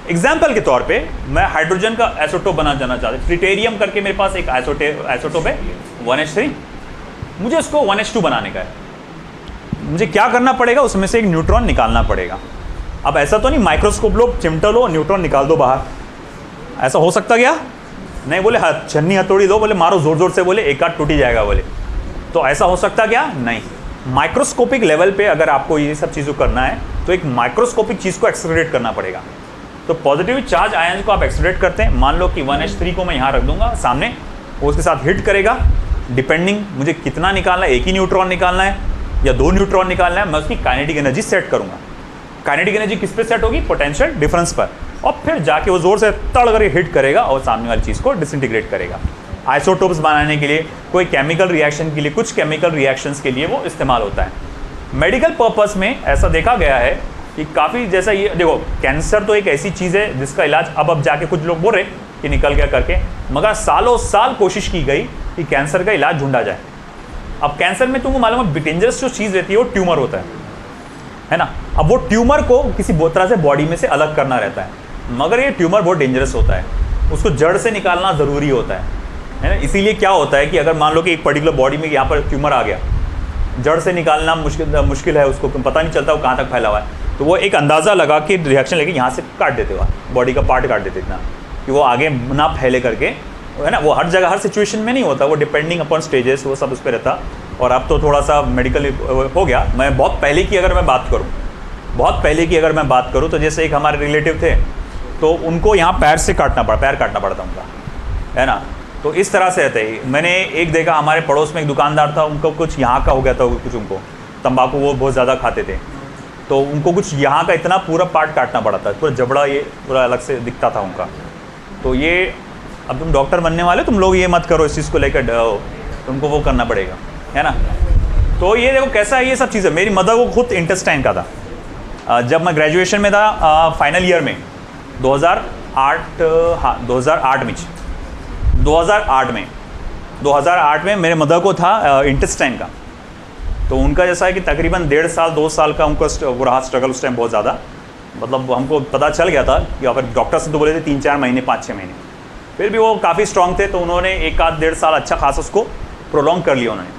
एग्जाम्पल के तौर पे मैं हाइड्रोजन का आइसोटोप बनाना चाहता हूँ, ट्रिटेरियम करके मेरे पास एक आइसोटोप है 1H3, मुझे उसको 1H2 बनाने का है। मुझे क्या करना पड़ेगा, उसमें से एक न्यूट्रॉन निकालना पड़ेगा। अब ऐसा तो नहीं माइक्रोस्कोप लो, चिमटा लो, न्यूट्रॉन निकाल दो बाहर, ऐसा हो सकता क्या? नहीं, बोले छन्नी हथौड़ी दो, बोले मारो जोर जोर से, बोले एक आध टूट ही जाएगा, बोले तो ऐसा हो सकता क्या? नहीं। माइक्रोस्कोपिक लेवल पे अगर आपको ये सब चीज़ को करना है तो एक माइक्रोस्कोपिक चीज़ को एक्सेलरेट करना पड़ेगा। तो पॉजिटिव चार्ज आयन को आप एक्सेलरेट करते हैं, मान लो कि 1H3 को मैं यहाँ रख दूंगा सामने, वो उसके साथ हिट करेगा, डिपेंडिंग मुझे कितना निकालना है, एक ही न्यूट्रॉन निकालना है या 2 न्यूट्रॉन निकालना है, मैं उसकी काइनेटिक एनर्जी सेट करूँगा। काइनेटिक एनर्जी किस पे सेट होगी? पोटेंशियल डिफरेंस पर, और फिर जाके वो जोर से तड़ करके हिट करेगा और सामने वाली चीज़ को डिसइंटीग्रेट करेगा। आइसोटोप्स बनाने के लिए, कोई केमिकल रिएक्शन के लिए, कुछ केमिकल रिएक्शंस के लिए वो इस्तेमाल होता है। मेडिकल पर्पस में ऐसा देखा गया है कि काफ़ी, जैसा ये देखो कैंसर तो एक ऐसी चीज़ है जिसका इलाज अब जाके कुछ लोग बोल रहे कि निकल गया करके, मगर सालों साल कोशिश की गई कि कैंसर का इलाज ढूंढा जाए। अब कैंसर में तुमको मालूम है डेंजरस जो चीज़ रहती है वो ट्यूमर होता है ना। अब वो ट्यूमर को किसी तरह से बॉडी में से अलग करना रहता है, मगर ये ट्यूमर बहुत डेंजरस होता है, उसको जड़ से निकालना ज़रूरी होता है है ना। इसीलिए क्या होता है कि अगर मान लो कि एक पर्टिकुलर बॉडी में यहाँ पर ट्यूमर आ गया, जड़ से निकालना मुश्किल है, उसको पता नहीं चलता वो कहाँ तक फैला हुआ है, तो वो एक अंदाज़ा लगा कि रिएक्शन लेके यहाँ से काट देते हो, बॉडी का पार्ट काट देते इतना कि वो आगे ना फैले करके, है ना। वो हर जगह हर सिचुएशन में नहीं होता, वो डिपेंडिंग अपॉन स्टेजेस वो सब उस पर रहता। और अब तो थोड़ा सा मेडिकल हो गया। मैं बहुत पहले की अगर मैं बात करूँ, तो जैसे एक हमारे रिलेटिव थे, तो उनको यहाँ पैर काटना पड़ता उनका, है ना। तो इस तरह से रहते ही मैंने एक देखा, हमारे पड़ोस में एक दुकानदार था, उनको कुछ यहाँ का हो गया था, कुछ उनको तंबाकू वो बहुत ज़्यादा खाते थे, तो उनको कुछ यहाँ का इतना पूरा पार्ट काटना पड़ा था, पूरा जबड़ा ये पूरा अलग से दिखता था उनका। तो ये अब तुम डॉक्टर बनने वाले, तुम लोग ये मत करो, इस चीज़ को लेकर तुमको वो करना पड़ेगा, है ना। तो ये देखो कैसा है ये सब चीज़ें। मेरी मदर को खुद इंटेस्टाइन का था। जब मैं ग्रेजुएशन में था फाइनल ईयर में 2008 में मेरे मदर को था इंटेस्टाइन का। तो उनका जैसा है कि तकरीबन 1.5 साल 2 साल का उनका वो रहा स्ट्रगल उस टाइम बहुत ज़्यादा। मतलब हमको पता चल गया था कि अगर डॉक्टर से तो बोले थे 3-4 महीने 5-6 महीने, फिर भी वो काफ़ी स्ट्रॉन्ग थे, तो उन्होंने 1-1.5 साल अच्छा खासा उसको प्रोलॉन्ग कर लिया। उन्होंने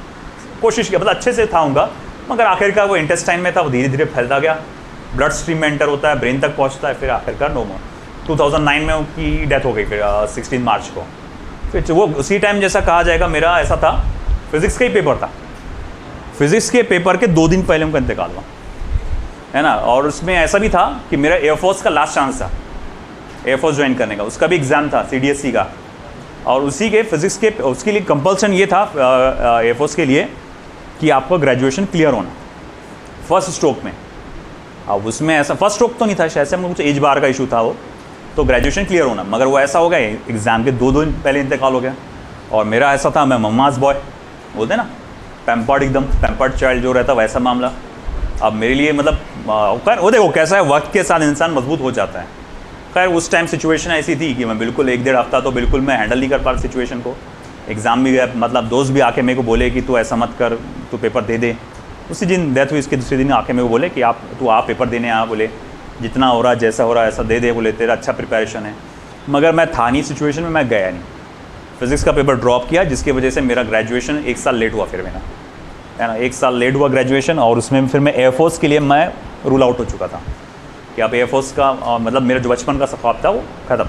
कोशिश किया, मतलब अच्छे से था उनका, मगर आखिरकार वो इंटेस्टाइन में था, वो धीरे धीरे फैलता गया, ब्लड स्ट्रीम में एंटर होता है, ब्रेन तक पहुँचता है, फिर आखिरकार नो मोर। 2009 में उनकी डेथ हो गई, फिर 16 मार्च को। फिर वो उसी टाइम जैसा कहा जाएगा, मेरा ऐसा था, फिज़िक्स का ही पेपर था, फिज़िक्स के पेपर के 2 दिन पहले उनका इंतकाल हुआ, है ना। और उसमें ऐसा भी था कि मेरा एयरफोर्स का लास्ट चांस था एयरफोर्स ज्वाइन करने का, उसका भी एग्ज़ाम था CDSC का, और उसी के फिज़िक्स के उसके लिए कंपल्सन ये था एयरफोर्स के लिए कि आपको ग्रेजुएशन क्लियर होना फर्स्ट स्ट्रोक में। अब उसमें ऐसा फर्स्ट स्ट्रोक तो नहीं था, शायद से कुछ एज बार का इशू था वो, तो ग्रेजुएशन क्लियर होना, मगर वो ऐसा हो गया एग्ज़ाम के 2 दिन पहले इंतकाल हो गया। और मेरा ऐसा था, मैं मम्माज बॉय बोलते ना, पैम्पर्ड, एकदम पैम्पर्ड चाइल्ड जो रहता वैसा मामला। अब मेरे लिए मतलब वो देखो कैसा है, वक्त के साथ इंसान मजबूत हो जाता है। खैर उस टाइम सिचुएशन ऐसी थी कि मैं बिल्कुल 1-1.5 हफ्ता तो बिल्कुल मैं हैंडल नहीं कर पा रहा सिचुएशन को। एग्ज़ाम भी गया, मतलब दोस्त भी आके मेरे को बोले कि तू ऐसा मत कर, तू पेपर दे दे। उसी दिन डेथ हुई, इसके दूसरे दिन आके मेरे को बोले कि तू आप पेपर देने आ, बोले जितना हो रहा जैसा हो रहा ऐसा दे दे, बोले तेरा अच्छा प्रिपरेशन है। मगर मैं था नहीं सिचुएशन में, मैं गया नहीं, फिज़िक्स का पेपर ड्रॉप किया, जिसकी वजह से मेरा ग्रेजुएशन 1 साल लेट हुआ, फिर मेरा, है ना, 1 साल लेट हुआ ग्रेजुएशन। और उसमें फिर मैं एयरफोर्स के लिए मैं रूल आउट हो चुका था कि अब एयरफोर्स का मतलब मेरा जो बचपन का ख्वाब था वो ख़त्म।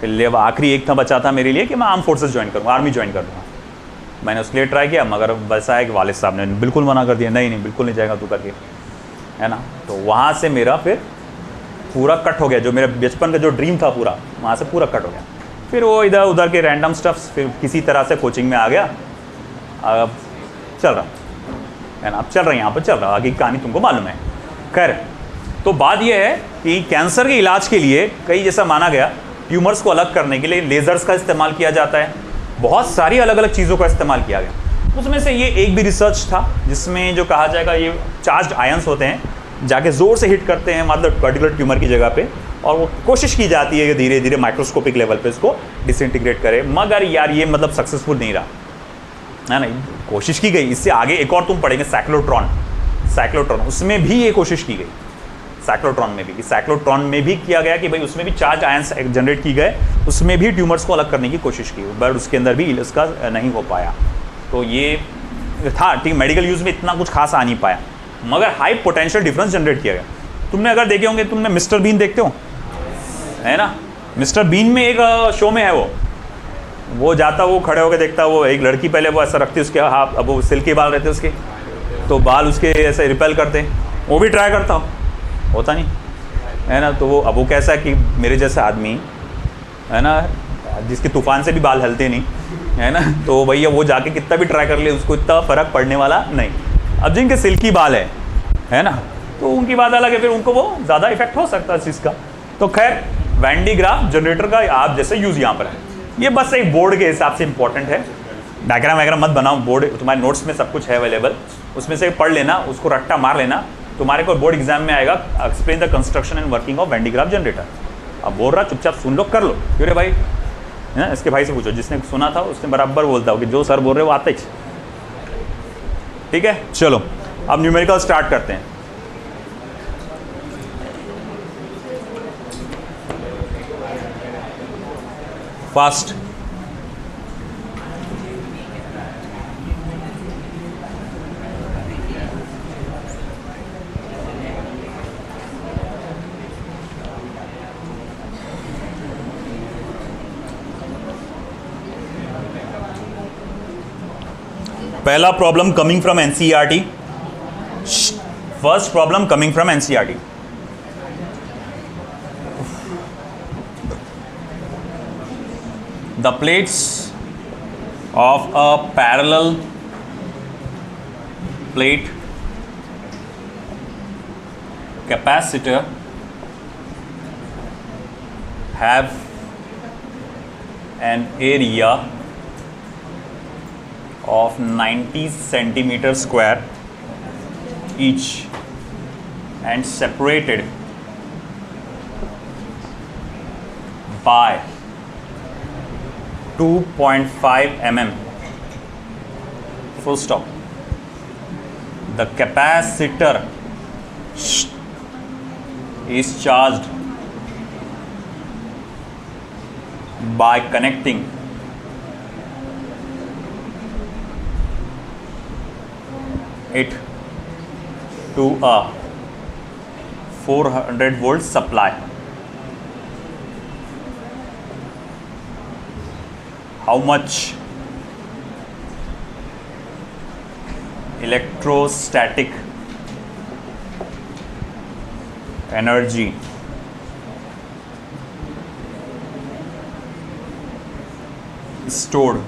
फिर लिए आखिरी एक था बचा था मेरे लिए कि मैं आर्म फोर्सेस ज्वाइन करूँ, आर्मी ज्वाइन कर दूँगा। मैंने उसके लिए ट्राई किया, मगर वैसा है कि वालिद साहब ने बिल्कुल मना कर दिया, नहीं बिल्कुल नहीं जाएगा तू करके, है ना। तो वहाँ से मेरा फिर पूरा कट हो गया, जो मेरा बचपन का जो ड्रीम था पूरा, वहाँ से पूरा कट हो गया। फिर वो इधर उधर के रैंडम स्टफ्स, फिर किसी तरह से कोचिंग में आ गया, अब चल रहा है ना, अब चल रहा है यहाँ पर, चल रहा, आगे की कहानी तुमको मालूम है। खैर, तो बात यह है कि कैंसर के इलाज के लिए कई जैसा माना गया, ट्यूमर्स को अलग करने के लिए लेज़र्स का इस्तेमाल किया जाता है, बहुत सारी अलग अलग चीज़ों का इस्तेमाल किया गया। उसमें से ये एक भी रिसर्च था जिसमें जो कहा जाएगा ये चार्ज्ड आयंस होते हैं, जाके ज़ोर से हिट करते हैं मतलब पर्टिकुलर ट्यूमर की जगह पे, और वो कोशिश की जाती है कि धीरे धीरे माइक्रोस्कोपिक लेवल पे इसको डिसइंटीग्रेट करे। मगर यार ये मतलब सक्सेसफुल नहीं रहा, है ना। कोशिश की गई, इससे आगे एक और तुम पढ़ेंगे साइक्लोट्रॉन, उसमें भी ये कोशिश की गई, साइक्लोट्रॉन में भी किया गया कि भाई उसमें भी चार्ज आयंस जनरेट की गए, उसमें भी ट्यूमर्स को अलग करने की कोशिश की, बट उसके अंदर भी इसका नहीं हो पाया। तो ये था ठीक, मेडिकल यूज़ में इतना कुछ खास आ नहीं पाया, मगर हाई पोटेंशियल डिफरेंस जनरेट किया गया। तुमने अगर देखे होंगे, तुमने मिस्टर बीन देखते हो, है ना, मिस्टर बीन में एक शो में है वो जाता, वो खड़े होकर देखता, वो एक लड़की पहले वो ऐसा रखती उसके हाथ, अब वो सिल्की बाल रहते उसके, तो बाल उसके ऐसे रिपेल करते, वो भी ट्राई करता होता नहीं, है ना। तो वो अब वो कैसा है कि मेरे जैसा आदमी, है ना, जिसके तूफान से भी बाल हलते नहीं, है ना, तो भैया वो जाके कितना भी ट्राई कर ले उसको इतना फ़र्क पड़ने वाला नहीं। अब जिनके सिल्की बाल है ना, तो उनकी बात अलग है, फिर उनको वो ज़्यादा इफेक्ट हो सकता है इस चीज़ का। तो खैर वैन डी ग्राफ जनरेटर का आप जैसे यूज़ यहाँ पर है, ये बस एक बोर्ड के हिसाब से इंपॉर्टेंट है। डायग्राम वगैरह मत बनाओ, बोर्ड तुम्हारे नोट्स में सब कुछ है अवेलेबल, उसमें से पढ़ लेना, उसको रट्टा मार लेना, तुम्हारे को बोर्ड एग्जाम में आएगा explain the construction and working of Van de Graaff generator. अब बोल रहा चुपचाप सुन लो, कर लो, क्यों रे भाई, है ना। इसके भाई से पूछो, जिसने सुना था उसने बराबर बोलता हो कि जो सर बोल रहे हो वो आता ही। ठीक है, चलो अब न्यूमेरिकल स्टार्ट करते हैं। फास्ट पहला problem coming from NCERT, first problem coming from NCERT. The plates of a parallel plate capacitor have an area of 90 centimeter square each and separated by 2.5 mm. Full stop. The capacitor is charged by connecting it to a 400 volt supply. How much electrostatic energy stored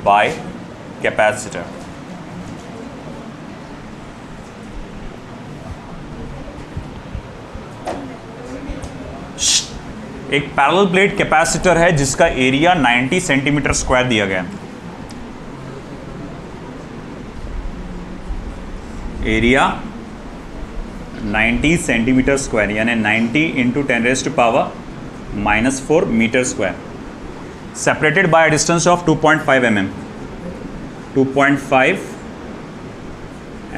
by capacitor? एक parallel plate capacitor है जिसका area 90 centimetre square दिया गया है. Area 90 centimetre square यानी 90 into 10⁻⁻⁴ metre square, separated by distance of 2.5 mm. 2.5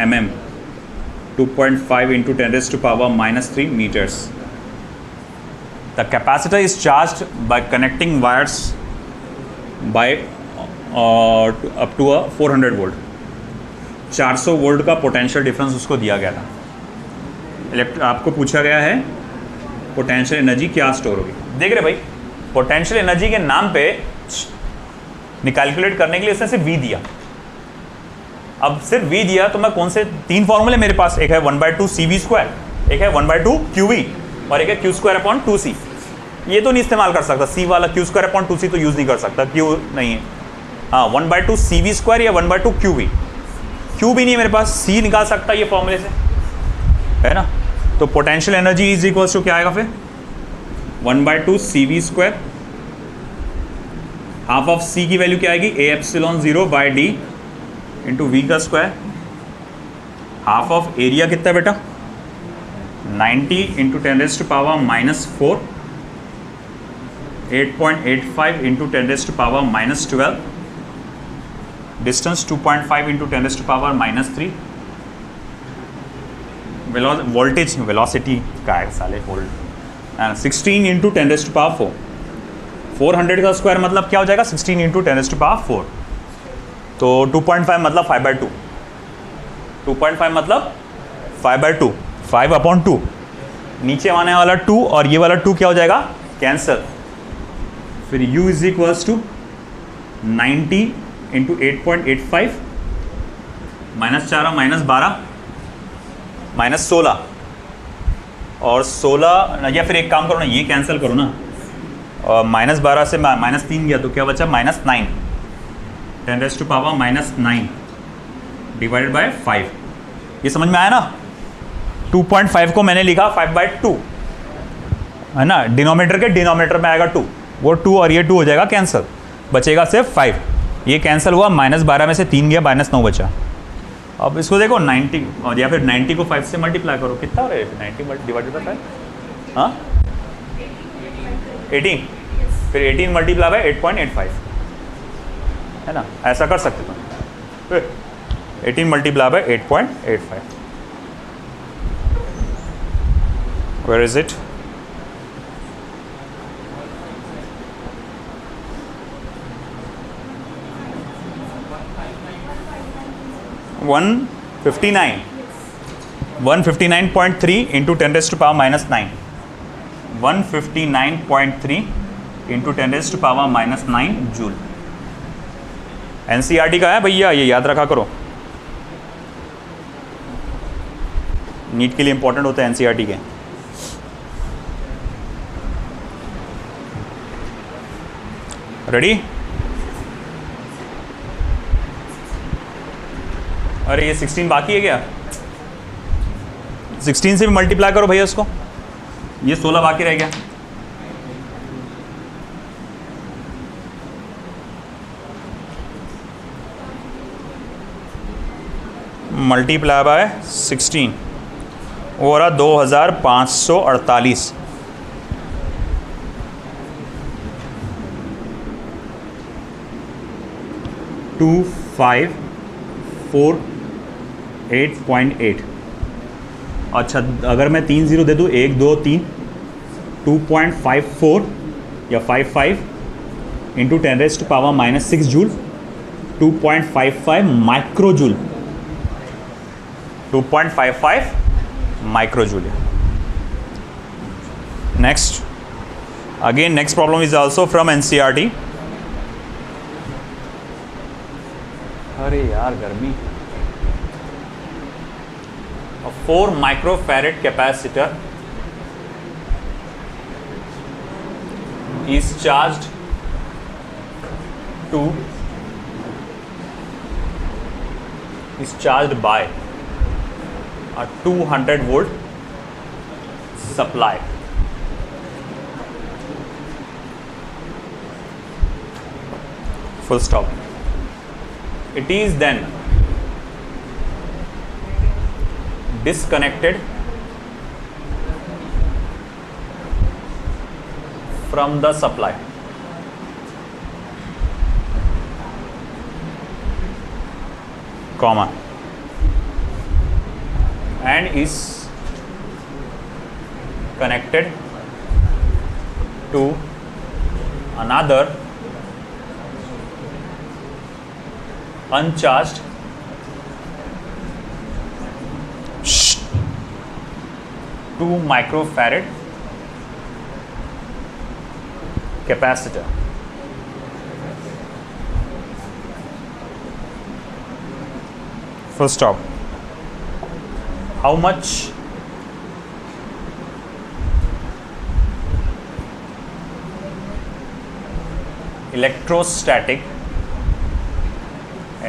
mm, 2.5 into 10⁻³ meters. The capacitor is charged by connecting wires by up to a 400 volt. 400 volt का potential difference उसको दिया गया था. आपको पूछा गया है पोटेंशियल एनर्जी क्या स्टोर होगी. देख रहे भाई, पोटेंशियल एनर्जी के नाम पे कैलकुलेट करने के लिए इसने सिर्फ V दिया. अब सिर्फ V दिया तो मैं कौन से 3 फॉर्मूले मेरे पास, एक है 1/2 CV², एक है 1/2 QV और एक है Q²/2C. ये तो नहीं इस्तेमाल कर सकता, C वाला Q²/2C तो यूज़ नहीं कर सकता, Q नहीं है. हाँ, 1/2 CV² या 1/2 QV. Q भी नहीं है मेरे पास, C निकाल सकता ये फॉर्मूले से, है ना. तो potential energy is equals to क्या आएगा फिर, 1/2 CV², हाफ ऑफ C की वैल्यू क्या आएगी, A∈0/d इंटू V का स्क्वायर, हाफ ऑफ एरिया कितना बेटा 90 into 10⁻⁻⁴, 8.85 into 10⁻⁻12, distance 2.5 into 10⁻⁻3, voltage velocity का है साले वोल्ट, 16 इंटू 10⁻⁴. 400 का स्क्वायर मतलब क्या हो जाएगा 16 इंटू 10⁻⁴. तो 2.5 मतलब 5/2, 2.5 मतलब 5/2, 5/2. नीचे आने वाला 2 और ये वाला 2 क्या हो जाएगा, कैंसिल. फिर U is equals to 90 into 8.85 -4 -12 -16 और 16, या फिर एक काम करो ना, ये कैंसिल करो ना, और -12 से -3 गया तो क्या बचा -9, 10⁻⁻9 डिवाइडेड बाय 5. ये समझ में आया ना. 2.5 को मैंने लिखा 5/2, है ना. डिनोमिनेटर के डिनोमिनेटर में आएगा 2, वो 2 और ये 2 हो जाएगा कैंसिल, बचेगा सिर्फ 5. ये कैंसिल हुआ, -12 में से 3 गया, -9 बचा. अब इसको देखो 90 और या फिर 90 को 5 से मल्टीप्लाई करो, कितना हो रहा है 90 डिवाइडेड बाय 5, हाँ 18, फिर 18 मल्टीप्लाई बाय 8.85, है ना. ऐसा कर सकते हो. 18 multiply by 8.85. Where is it? $159.3 into 10⁻⁻9. 159.3 into 10⁻⁻9 joule. NCERT का है भैया, ये याद रखा करो, नीट के लिए इंपॉर्टेंट होते हैं एनसीईआरटी के। रेडी? अरे ये 16 बाकी है क्या? 16 से भी मल्टीप्लाई करो भैया इसको, ये 16 बाकी रह गया। मल्टीप्लाई बाय 16 हो रहा 2548। टू 548.8। अच्छा अगर मैं 3 0 दे दूँ, 1 2 3, 2.54 या 55 into 10⁻⁻6 joule, 2.55 माइक्रोजूल, 2.55 माइक्रोजूल। Next, again next problem is also from NCERT. अरे यार गर्मी। A 4 microfarad capacitor is charged by a 200 volt supply. Full stop. It is then disconnected from the supply, comma, and is connected to another uncharged 2 microfarad capacitor. Full stop. How much electrostatic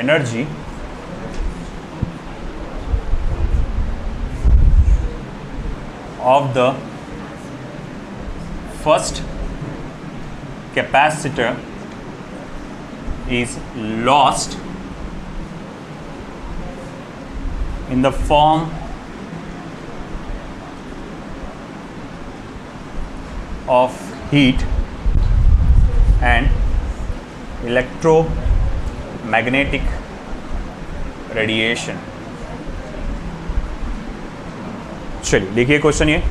energy of the first capacitor is lost in the form of heat and electromagnetic radiation. चलिए लिखिए question ये।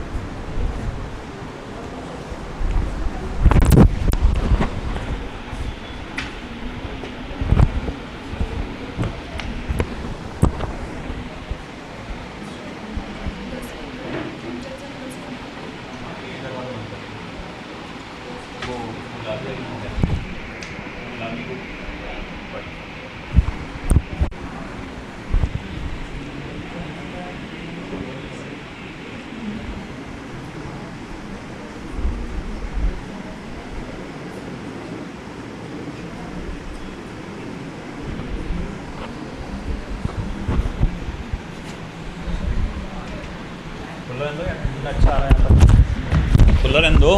अच्छा आ रहा है, खुला रहने दो।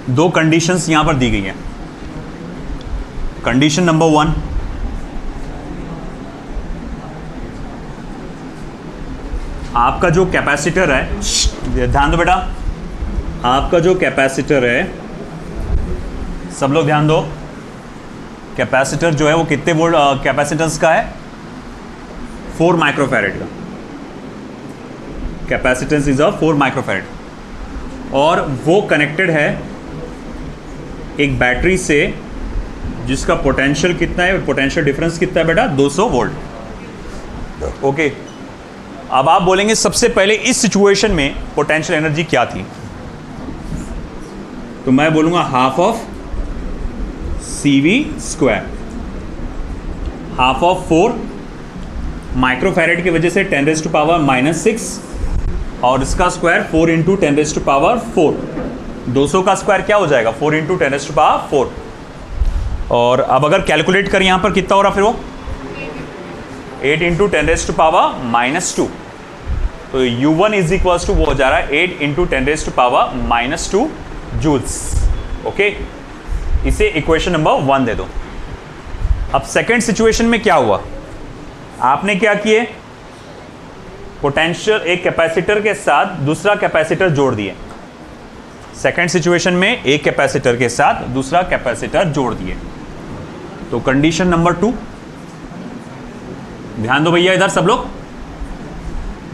दो कंडीशंस यहां पर दी गई हैं। कंडीशन नंबर 1, आपका जो कैपेसिटर है, ध्यान दो बेटा, आपका जो कैपेसिटर है, सब लोग ध्यान दो, कैपेसिटर जो है वो कितने वोल्ट कैपेसिटेंस का है? 4 माइक्रोफैरेड का कैपेसिटेंस इज 4 माइक्रोफैरेड और वो कनेक्टेड है एक बैटरी से जिसका पोटेंशियल कितना है, पोटेंशियल डिफरेंस कितना है बेटा? 200 वोल्ट। ओके, अब आप बोलेंगे सबसे पहले इस सिचुएशन में पोटेंशियल एनर्जी क्या थी? तो मैं बोलूंगा half of CV square, half of 4 microfarad की वजह से 10⁻⁻⁶ और इसका स्क्वायर 4 × 10⁻⁴। 200 का स्क्वायर क्या हो जाएगा? 4 × 10⁻⁴। और अब अगर कैलकुलेट करें यहां पर कितना हो रहा फिर वो 8 × 10⁻⁻²। तो U1 इज इक्वल टू वो हो जा रहा है 8 × 10⁻⁻² जूल्स। ओके, इसे इक्वेशन नंबर 1 दे दो। अब सेकेंड सिचुएशन में क्या हुआ? आपने क्या किए? पोटेंशियल एक कैपेसिटर के साथ दूसरा कैपेसिटर जोड़ दिए। सेकेंड सिचुएशन में एक कैपेसिटर के साथ दूसरा कैपेसिटर जोड़ दिए। तो कंडीशन नंबर 2, ध्यान दो भैया, इधर सब लोग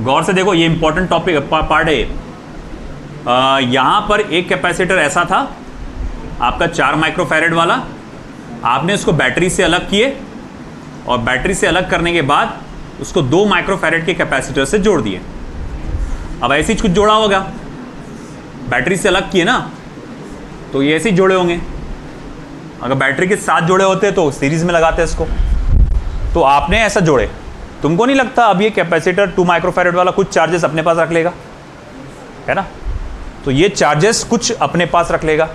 गौर से देखो, ये इंपॉर्टेंट टॉपिक पार्ट है। यहां पर एक कैपेसिटर ऐसा था आपका 4 माइक्रोफैरेड वाला, आपने उसको बैटरी से अलग किए और बैटरी से अलग करने के बाद उसको 2 माइक्रोफैरेड के कैपेसिटर से जोड़ दिए। अब ऐसे ही कुछ जोड़ा होगा, बैटरी से अलग किए ना, तो ये ऐसे ही जोड़े होंगे। अगर बैटरी के साथ जोड़े होते तो सीरीज में लगाते इसको, तो आपने ऐसा जोड़े। तुमको नहीं लगता अब ये कैपेसिटर 2 माइक्रोफैरेड वाला कुछ चार्जेस अपने पास रख लेगा, है ना? तो ये चार्जेस कुछ अपने पास रख लेगा,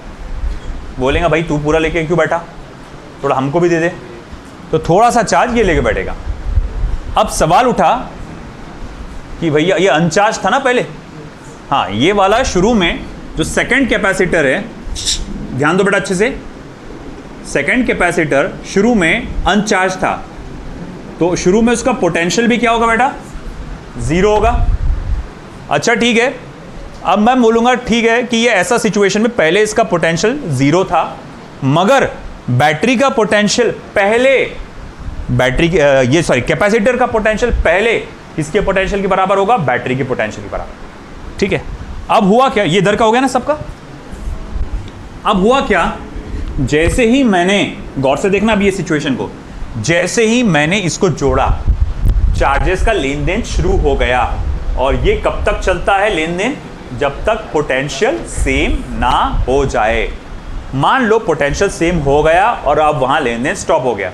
बोलेगा भाई तू पूरा लेके क्यों बैठा, थोड़ा हमको भी दे दे, तो थोड़ा सा चार्ज ये लेके बैठेगा। अब सवाल उठा कि भैया ये अनचार्ज था ना पहले, हाँ ये वाला शुरू में जो सेकंड कैपेसिटर है, ध्यान दो बेटा अच्छे से, सेकंड कैपेसिटर शुरू में अनचार्ज था, तो शुरू में उसका पोटेंशियल भी क्या होगा बेटा? 0 होगा। अच्छा ठीक है, अब मैं बोलूंगा ठीक है कि ये ऐसा सिचुएशन में पहले इसका पोटेंशियल 0 था, मगर बैटरी का पोटेंशियल पहले कैपेसिटर का पोटेंशियल पहले किसके पोटेंशियल के बराबर होगा? बैटरी के पोटेंशियल के बराबर। ठीक है, अब हुआ क्या? ये इधर का हो गया ना सबका। अब हुआ क्या? जैसे ही मैंने, गौर से देखना अब ये सिचुएशन को, जैसे ही मैंने इसको जोड़ा, चार्जेस का लेन देन शुरू हो गया। और ये कब तक चलता है लेन देन? जब तक पोटेंशियल सेम ना हो जाए। मान लो पोटेंशियल सेम हो गया और अब वहां लेन देन स्टॉप हो गया,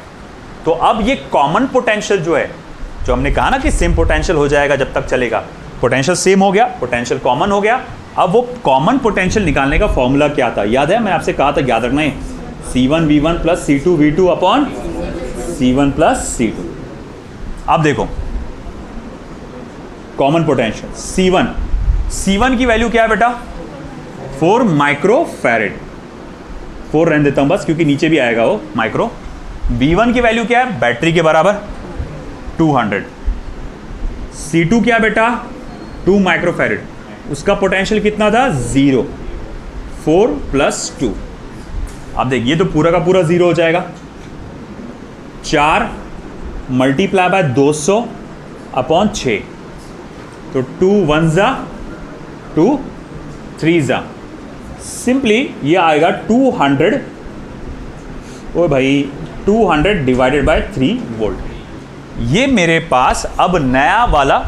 तो अब ये कॉमन पोटेंशियल जो है, जो हमने कहा ना कि सेम पोटेंशियल हो जाएगा जब तक चलेगा, पोटेंशियल सेम हो गया, पोटेंशियल कॉमन हो गया। अब वो कॉमन पोटेंशियल निकालने का फॉर्मूला क्या था? याद है, मैं आपसे कहा था, याद रखना है, C1V1 + C2V2 upon C1 + C2। अब देखो कॉमन पोटेंशियल C1 की वैल्यू क्या है बेटा? 4 माइक्रोफैरेड। 4 रहने देता हूं बस, क्योंकि नीचे भी आएगा वो माइक्रो। V1 की वैल्यू क्या है? बैटरी के बराबर 200। C2 क्या बेटा? 2 माइक्रोफैरेड। उसका पोटेंशियल कितना था? 0। 4 + 2। अब देखिए तो पूरा का पूरा 0 हो जाएगा। 4 × 200 अपॉन 6, तो 2 1 ज़ा 2 3 ज़ा, सिंपली ये आएगा 200। ओ भाई 200 / 3 वोल्ट। ये मेरे पास अब नया वाला,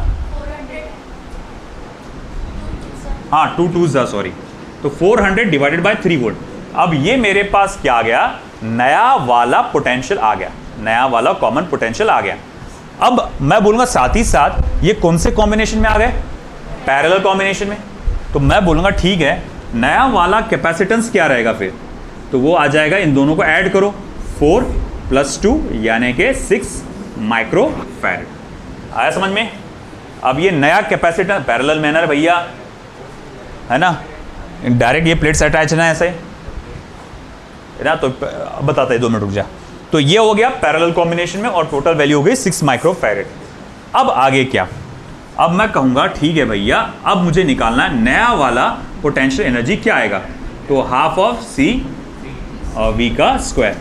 हाँ 2 2 ज़ा सॉरी, तो 400 / 3 वोल्ट। अब ये मेरे पास क्या आ गया? नया वाला पोटेंशियल आ गया, नया वाला कॉमन पोटेंशियल आ गया। अब मैं बोलूंगा साथ ही साथ ये कौन से कॉम्बिनेशन में आ गए? पैरेलल कॉम्बिनेशन में। तो मैं बोलूंगा ठीक है, नया वाला कैपेसिटेंस क्या रहेगा फिर? तो वो आ जाएगा, इन दोनों को ऐड करो, 4 + 2 यानी कि 6 माइक्रोफैरेड। आया समझ में? अब ये नया कैपेसिटर पैरेलल में है ना भैया, है ना, डायरेक्ट ये प्लेट्स अटैच ना ऐसे, है ना, तो बताता है 2 मिनट रुक जा। तो ये हो गया पैरेलल कॉम्बिनेशन में और टोटल वैल्यू हो गई 6 माइक्रोफैरेड। अब आगे क्या? अब मैं कहूँगा ठीक है भैया, अब मुझे निकालना है नया वाला पोटेंशियल एनर्जी क्या आएगा। तो हाफ ऑफ सी और वी का square,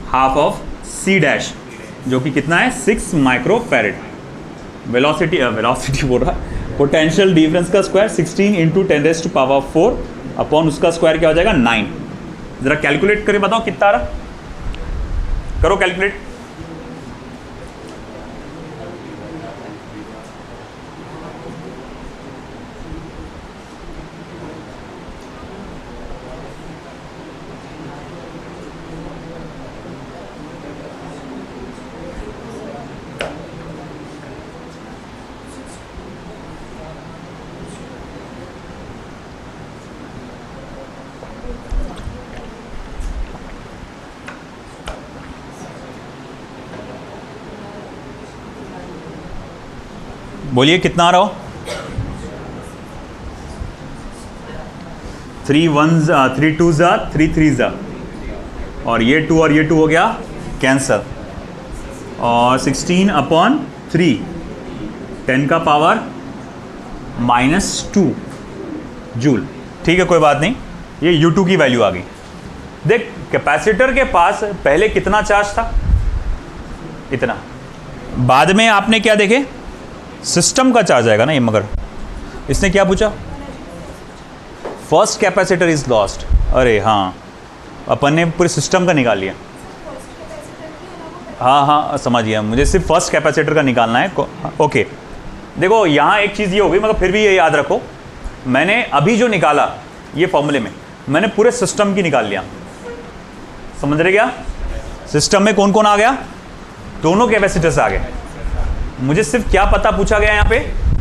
half of C dash जो कि कितना है 6 माइक्रोफैरेड। वेलोसिटी बोल रहा, पोटेंशियल डिफरेंस का स्क्वायर 16 × 10⁴ अपॉन उसका स्क्वायर क्या हो जाएगा 9। जरा कैलकुलेट करके बताओ कितना आ रहा, करो कैलकुलेट। बोलिए कितना आ रहा हो? 3 1s 3 2s 3 3s, और ये 2 और ये 2 हो गया कैंसल, और 16/3 10 का पावर -2 जूल। ठीक है, कोई बात नहीं, ये U2 की वैल्यू आ गई। देख, कैपेसिटर के पास पहले कितना चार्ज था, इतना। बाद में आपने क्या देखे, सिस्टम का चार्ज आएगा ना ये, मगर इसने क्या पूछा, फर्स्ट कैपेसिटर इज लॉस्ट। अरे हाँ, अपन ने पूरे सिस्टम का निकाल लिया। हाँ समझ गया, मुझे सिर्फ फर्स्ट कैपेसिटर का निकालना है। ओके, देखो यहाँ एक चीज़ ये होगी, मगर फिर भी ये याद रखो, मैंने अभी जो निकाला ये फॉर्मूले में, मैंने पूरे सिस्टम की निकाल लिया। समझ रहे क्या? सिस्टम में कौन कौन आ गया, दोनों कैपेसिटर्स आ गए। मुझे सिर्फ क्या पता पूछा गया यहाँ पे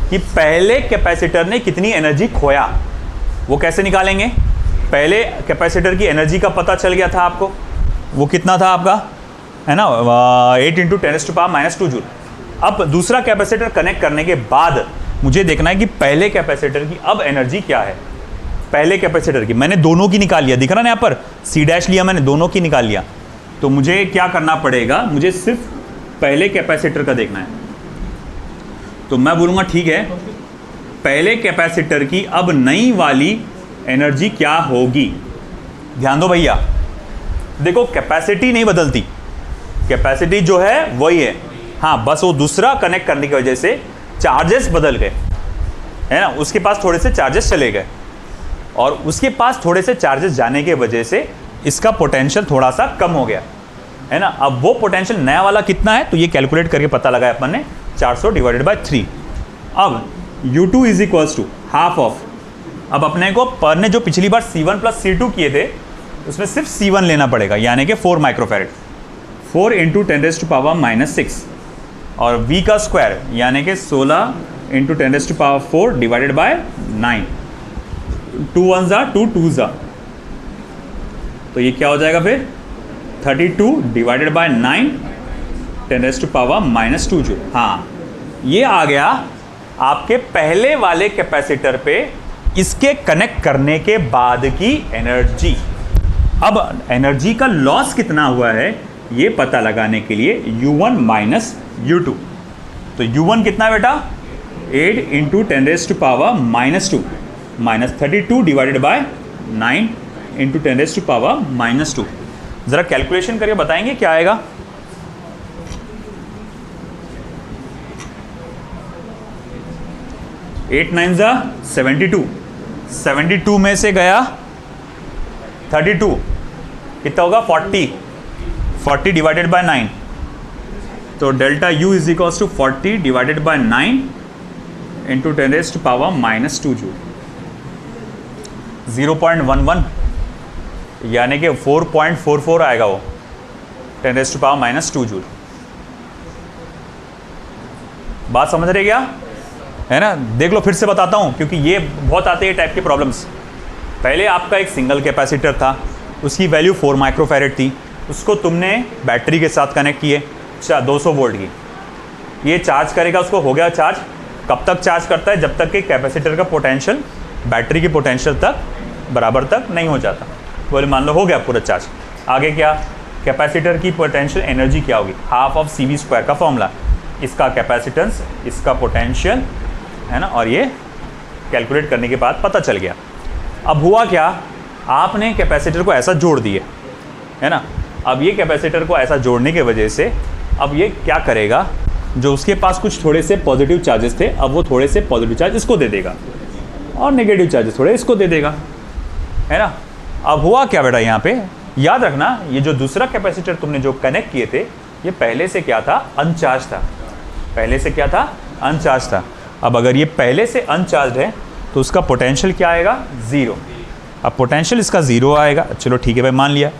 कि पहले कैपेसिटर ने कितनी एनर्जी खोया, वो कैसे निकालेंगे। पहले कैपेसिटर की एनर्जी का पता चल गया था आपको, वो कितना था आपका, है ना, 8 × 10⁻² जूल। अब दूसरा कैपेसिटर कनेक्ट करने के बाद मुझे देखना है कि पहले कैपेसिटर की अब एनर्जी क्या है। पहले कैपेसिटर की मैंने दोनों की निकाल लिया, दिख रहा ना यहाँ पर सी डैश लिया मैंने, दोनों की निकाल लिया। तो मुझे क्या करना पड़ेगा, मुझे सिर्फ पहले कैपेसिटर का देखना है। तो मैं बोलूँगा ठीक है, पहले कैपेसिटर की अब नई वाली एनर्जी क्या होगी। ध्यान दो भैया, देखो कैपेसिटी नहीं बदलती, कैपेसिटी जो है वही है। हाँ, बस वो दूसरा कनेक्ट करने की वजह से चार्जेस बदल गए, है ना, उसके पास थोड़े से चार्जेस चले गए, और उसके पास थोड़े से चार्जेस जाने की वजह से इसका पोटेंशियल थोड़ा सा कम हो गया, है ना। अब वो पोटेंशियल नया वाला कितना है, तो ये कैलकुलेट करके पता लगाया अपन ने, 400 / 3। अब U2 = हाफ ऑफ, अब अपने को पर ने जो पिछली बार C1 + C2 किए थे उसमें सिर्फ C1 लेना पड़ेगा, यानी कि 4 माइक्रोफैरेड, 4 × 10⁻⁶, और V का स्क्वायर यानी कि 16 × 10⁴ डिवाइडेड बाय 9, 2 1s 2 2s, तो ये क्या हो जाएगा फिर 32 डिवाइडेड बाय 9 10⁻⁻² जूल। हाँ, ये आ गया आपके पहले वाले कैपेसिटर पे इसके कनेक्ट करने के बाद की एनर्जी। अब एनर्जी का लॉस कितना हुआ है ये पता लगाने के लिए U1 - U2, तो U1 कितना बेटा, 8 × 10⁻⁻² -32 डिवाइडेड बाय 9 × 10⁻⁻²। जरा कैलकुलेशन करके बताएंगे क्या आएगा। 8 9s 72, 72 में से गया 32, कितना होगा 40, 40 डिवाइडेड बाय 9, तो delta U = 40 divided by 9 × 10⁻⁻² joule, 0.11 यानी कि 4.44 आएगा वो 10⁻⁻² जूल। बात समझ रहे क्या, है ना। देख लो, फिर से बताता हूँ, क्योंकि ये बहुत आते हैं टाइप के प्रॉब्लम्स। पहले आपका एक सिंगल कैपेसिटर था, उसकी वैल्यू 4 माइक्रोफैरेड थी, उसको तुमने बैटरी के साथ कनेक्ट किए 200 वोल्ट की, ये चार्ज करेगा, उसको हो गया चार्ज। कब तक चार्ज करता है? जब तक कि कैपेसिटर का पोटेंशियल बैटरी के पोटेंशियल तक बराबर तक नहीं हो जाता। बोले मान लो हो गया पूरा चार्ज। आगे क्या? कैपेसिटर की पोटेंशियल एनर्जी क्या होगी? हाफ ऑफ CV स्क्वायर का फॉर्मूला, इसका कैपेसिटेंस, इसका पोटेंशियल, है ना, और ये कैलकुलेट करने के बाद पता चल गया। अब हुआ क्या? आपने कैपेसिटर को ऐसा जोड़ दिए, है ना। अब ये कैपेसिटर को ऐसा जोड़ने के वजह से अब ये क्या करेगा, जो उसके पास कुछ थोड़े से पॉजिटिव चार्जेस थे, अब वो थोड़े से पॉजिटिव चार्ज इसको दे देगा और नेगेटिव चार्जेस थोड़े इसको दे देगा, है ना। अब हुआ क्या बेटा, यहाँ पे याद रखना, ये जो दूसरा कैपेसिटर तुमने जो कनेक्ट किए थे, ये पहले से क्या था? अनचार्ज था। पहले से क्या था? अनचार्ज था। अब अगर ये पहले से अनचार्ज है तो उसका पोटेंशियल क्या आएगा? 0। अब पोटेंशियल इसका 0 आएगा। चलो ठीक है भाई, मान लिया।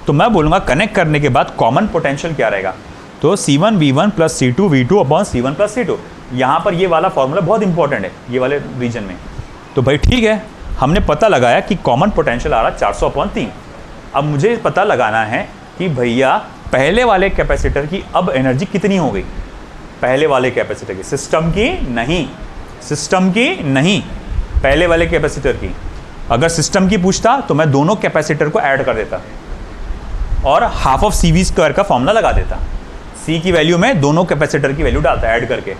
तो मैं बोलूँगा कनेक्ट करने के बाद कॉमन पोटेंशियल क्या रहेगा? तो C1V1 plus C2V2 upon C1 plus C2। यहाँ पर ये वाला फॉर्मूला बहुत इंपॉर्टेंट है ये वाले रीजन में। तो भाई ठीक है, हमने पता लगाया कि कॉमन पोटेंशियल आ रहा 400/3। अब मुझे पता लगाना है कि भैया पहले वाले कैपेसिटर की अब एनर्जी कितनी हो गई? पहले वाले कैपेसिटर की, सिस्टम की नहीं, सिस्टम की नहीं, पहले वाले कैपेसिटर की। अगर सिस्टम की पूछता तो मैं दोनों कैपेसिटर को ऐड कर देता और हाफ ऑफ CV स्क्वायर का फॉर्मूला लगा देता। C की वैल्यू में दोनों कैपेसिटर की वैल्यू डालता ऐड करके,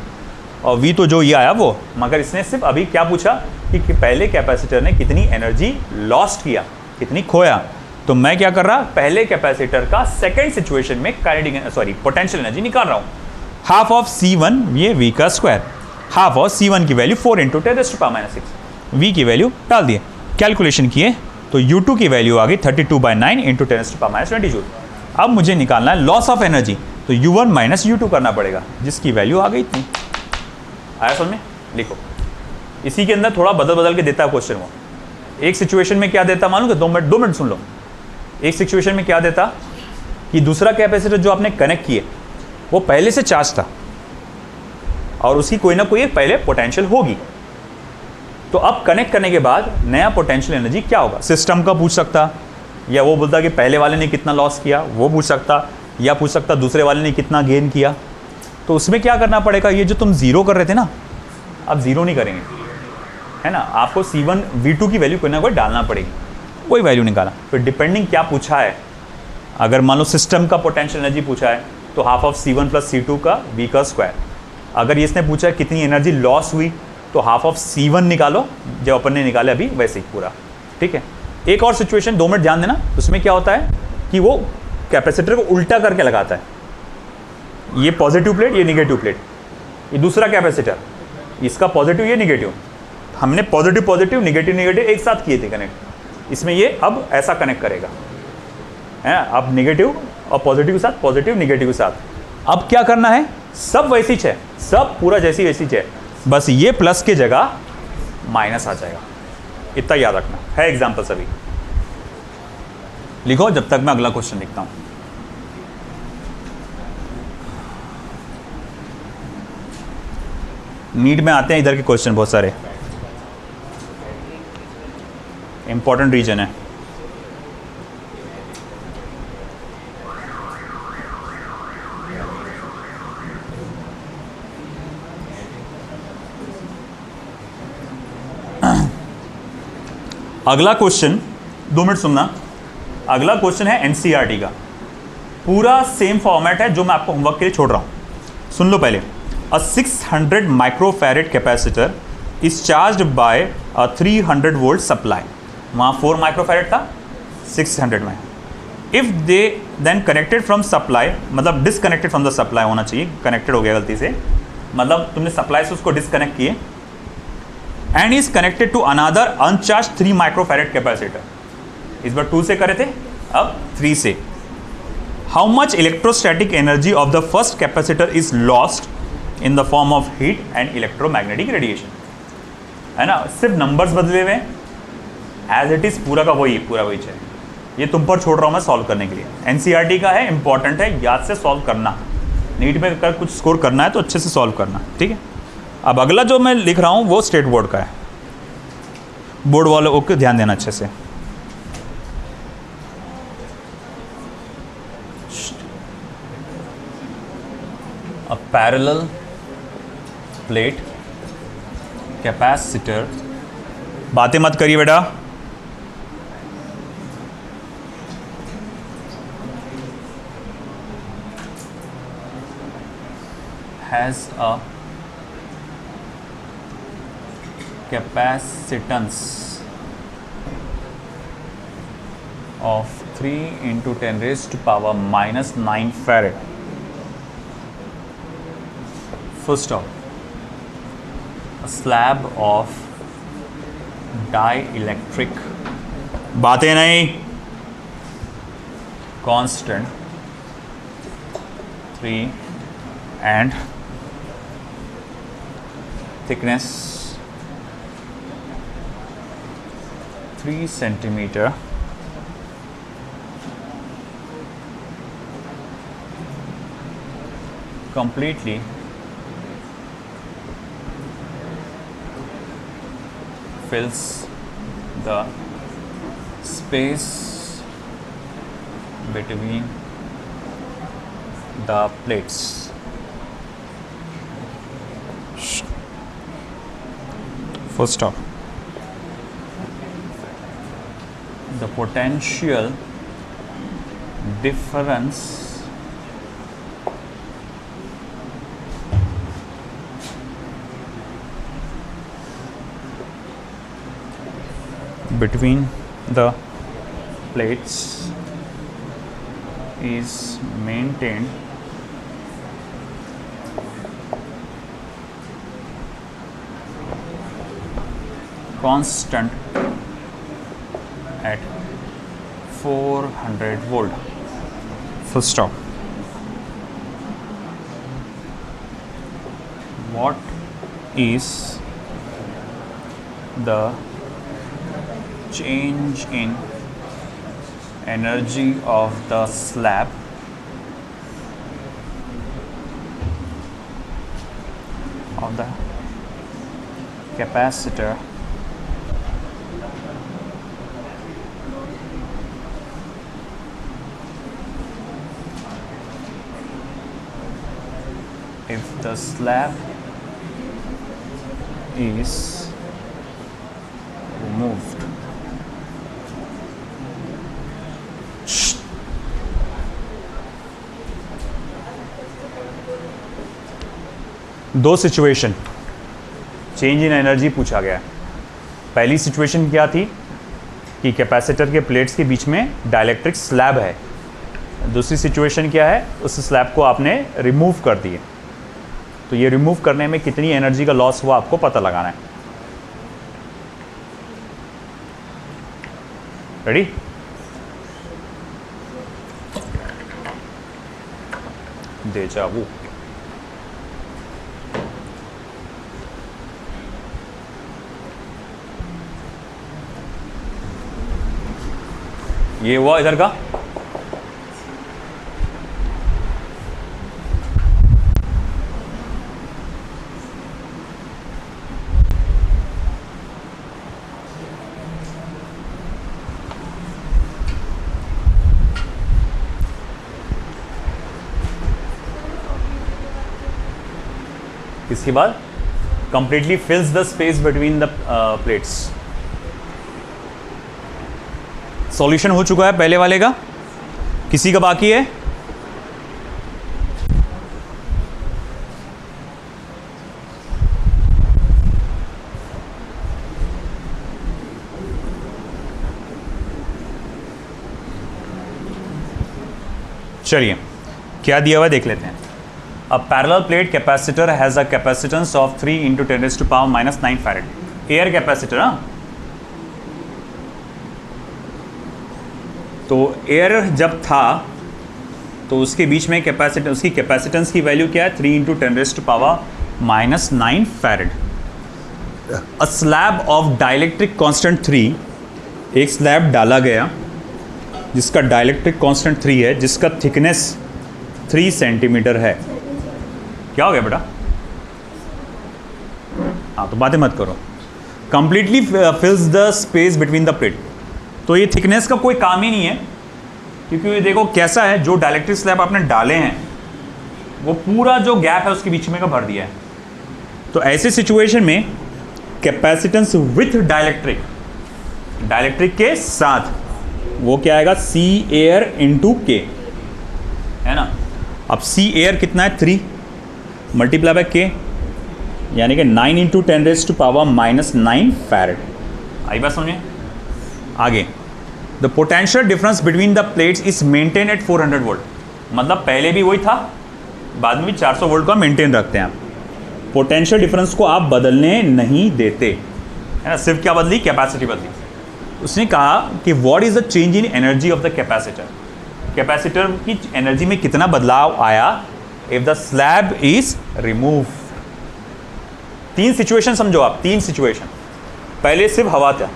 और V तो जो ये आया वो। मगर इसने सिर्फ अभी क्या पूछा कि पहले कैपेसिटर ने कितनी एनर्जी लॉस्ट किया, कितनी खोया। तो मैं क्या कर रहा, पहले कैपेसिटर का सेकंड सिचुएशन में काइनेटिक पोटेंशियल एनर्जी निकाल रहा हूँ। हाफ ऑफ C1 ये V का स्क्वायर, हाफ ऑफ C1 की वैल्यू 4 × 10⁻⁶, V की वैल्यू डाल दिए, कैलकुलेशन किए तो U2 की वैल्यू आ गई 32/9 × 10⁻20 जूल। अब मुझे निकालना है लॉस ऑफ एनर्जी, तो U1 माइनस U2 करना पड़ेगा, जिसकी वैल्यू आ गई इतनी। आया समझ में? लिखो। इसी के अंदर थोड़ा बदल बदल के देता है क्वेश्चन वो। एक सिचुएशन में क्या देता मालूम? 2 मिनट सुन लो। एक सिचुएशन में क्या देता कि दूसरा कैपेसिटर जो आपने कनेक्ट किए वो पहले से चार्ज था और उसकी कोई ना कोई एक पहले पोटेंशियल होगी। तो अब कनेक्ट करने के बाद नया पोटेंशियल एनर्जी क्या होगा? सिस्टम का पूछ सकता, या वो बोलता कि पहले वाले ने कितना लॉस किया वो पूछ सकता, या पूछ सकता दूसरे वाले ने कितना गेन किया। तो उसमें क्या करना पड़ेगा? ये जो तुम 0 कर रहे थे ना, अब 0 नहीं करेंगे, है ना। आपको C1V2 की वैल्यू कोई ना कोई डालना पड़ेगी, वही वैल्यू निकाला। फिर डिपेंडिंग क्या पूछा है, अगर मान लो सिस्टम का पोटेंशियल एनर्जी पूछा है तो half of C1 plus C2 का V का स्क्वायर। अगर इसने पूछा है कितनी एनर्जी लॉस हुई तो हाफ ऑफ C1 निकालो, जो अपन ने निकाले अभी वैसे ही पूरा। ठीक है। एक और सिचुएशन 2 मिनट ध्यान देना, उसमें क्या होता है कि वो कैपेसिटर को उल्टा करके लगाता है, ये पॉजिटिव प्लेट ये निगेटिव प्लेट, ये दूसरा कैपेसिटर, इसका पॉजिटिव ये निगेटिव। हमने पॉजिटिव पॉजिटिव नेगेटिव नेगेटिव एक साथ किए थे कनेक्ट, इसमें ये अब ऐसा कनेक्ट करेगा, है। अब नेगेटिव और पॉजिटिव के साथ, पॉजिटिव नेगेटिव के साथ। अब क्या करना है? सब वैसी है, सब पूरा जैसी वैसी है, बस ये प्लस के जगह माइनस आ जाएगा। इतना याद रखना है। एग्जाम्पल सभी लिखो जब तक मैं अगला क्वेश्चन लिखता हूं। नीट में आते हैं इधर के क्वेश्चन बहुत सारे, इंपॉर्टेंट रीजन है। अगला क्वेश्चन 2 मिनट सुनना। अगला क्वेश्चन है एनसीईआरटी का, पूरा सेम फॉर्मेट है जो मैं आपको होमवर्क के लिए छोड़ रहा हूं। सुन लो पहले। A 600 microfarad capacitor is charged by a 300 volt supply. वहाँ 4 माइक्रोफैरेड था 600 में। If they then connected from supply, मतलब डिसकनेक्टेड फ्रॉम द सप्लाई होना चाहिए, कनेक्टेड हो गया गलती से, मतलब तुमने सप्लाई से उसको डिसकनेक्ट किए, and is connected to another uncharged 3 microfarad capacitor. इस बार 2 से करे थे, अब 3 से। How much electrostatic energy of the first capacitor is lost in the form of heat and electromagnetic radiation, है ना। सिर्फ नंबर्स बदले हुए, एज इट इज पूरा का वही है। ये तुम पर छोड़ रहा हूँ मैं सॉल्व करने के लिए। एनसीईआरटी का है, इंपॉर्टेंट है, याद से सॉल्व करना। नीट में कर कुछ स्कोर करना है तो अच्छे से सॉल्व करना, ठीक है। अब अगला जो मैं लिख रहा हूँ वो स्टेट बोर्ड का है, बोर्ड वालों को ध्यान देना अच्छे से। a parallel plate capacitor, बातें मत करिए बेटा, has a capacitance of 3 into 10 raised to power minus 9 farad. First off, a slab of dielectric, बातें नहीं, constant 3 and thickness 3 centimeter, completely fills the space between the plates. First off, the potential difference between the plates is maintained constant at 400 volt. Full stop. What is the change in energy of the slab of the capacitor if the slab is removed? दो situation change in energy पूछा गया है। पहली situation क्या थी कि capacitor के plates के बीच में डाइलेक्ट्रिक स्लैब है। दूसरी सिचुएशन क्या है, उस स्लैब को आपने रिमूव कर दिए, तो ये रिमूव करने में कितनी एनर्जी का लॉस हुआ आपको पता लगाना है। रेडी? डेजा वू। ये हुआ इधर का, इसके बाद completely फिल्स the space between the plates. Solution हो चुका है पहले वाले का, किसी का बाकी है? चलिए क्या दिया हुआ देख लेते हैं। A parallel plate capacitor has a capacitance of 3 into 10 raised to power minus 9 farad. Air capacitor, हाँ, तो एयर जब था तो उसके बीच में कैपेसिटर, उसकी कैपेसिटेंस की वैल्यू क्या है? 3 into 10 raised to power minus 9 farad. A slab of dielectric constant 3, एक स्लैब डाला गया जिसका डाइलेक्ट्रिक कांस्टेंट 3 है, जिसका थिकनेस 3 सेंटीमीटर है। क्या हो गया बेटा? हाँ, तो बातें मत करो। Completely फिल्स the space between the plate, तो ये थिकनेस का कोई काम ही नहीं है क्योंकि ये देखो कैसा है, जो डाइलेक्ट्रिक स्लैब आपने डाले हैं वो पूरा जो गैप है उसके बीच में का भर दिया है। तो ऐसे सिचुएशन में कैपेसिटेंस विथ डाइलेक्ट्रिक, डाइलेक्ट्रिक के साथ, वो क्या आएगा, सी एयर इंटू के, है ना। अब सी एयर कितना है, 3 मल्टीप्लाई बाय के, यानी कि 9 इंटू 10⁻⁻9 फैरेड। आई बात समझे। आगे, the potential difference between the plates is maintain at 400 volt, मतलब पहले भी वही था, बाद में भी 400 वोल्ट का मेंटेन रखते हैं आप। पोटेंशियल डिफरेंस को आप बदलने नहीं देते, है ना। सिर्फ क्या बदली, कैपेसिटी बदली। उसने कहा कि what is the change in energy of the capacitor, capacitor की एनर्जी में कितना बदलाव आया if the slab is remove. 3 situation समझो आप, 3 सिचुएशन। पहले सिर्फ हवा था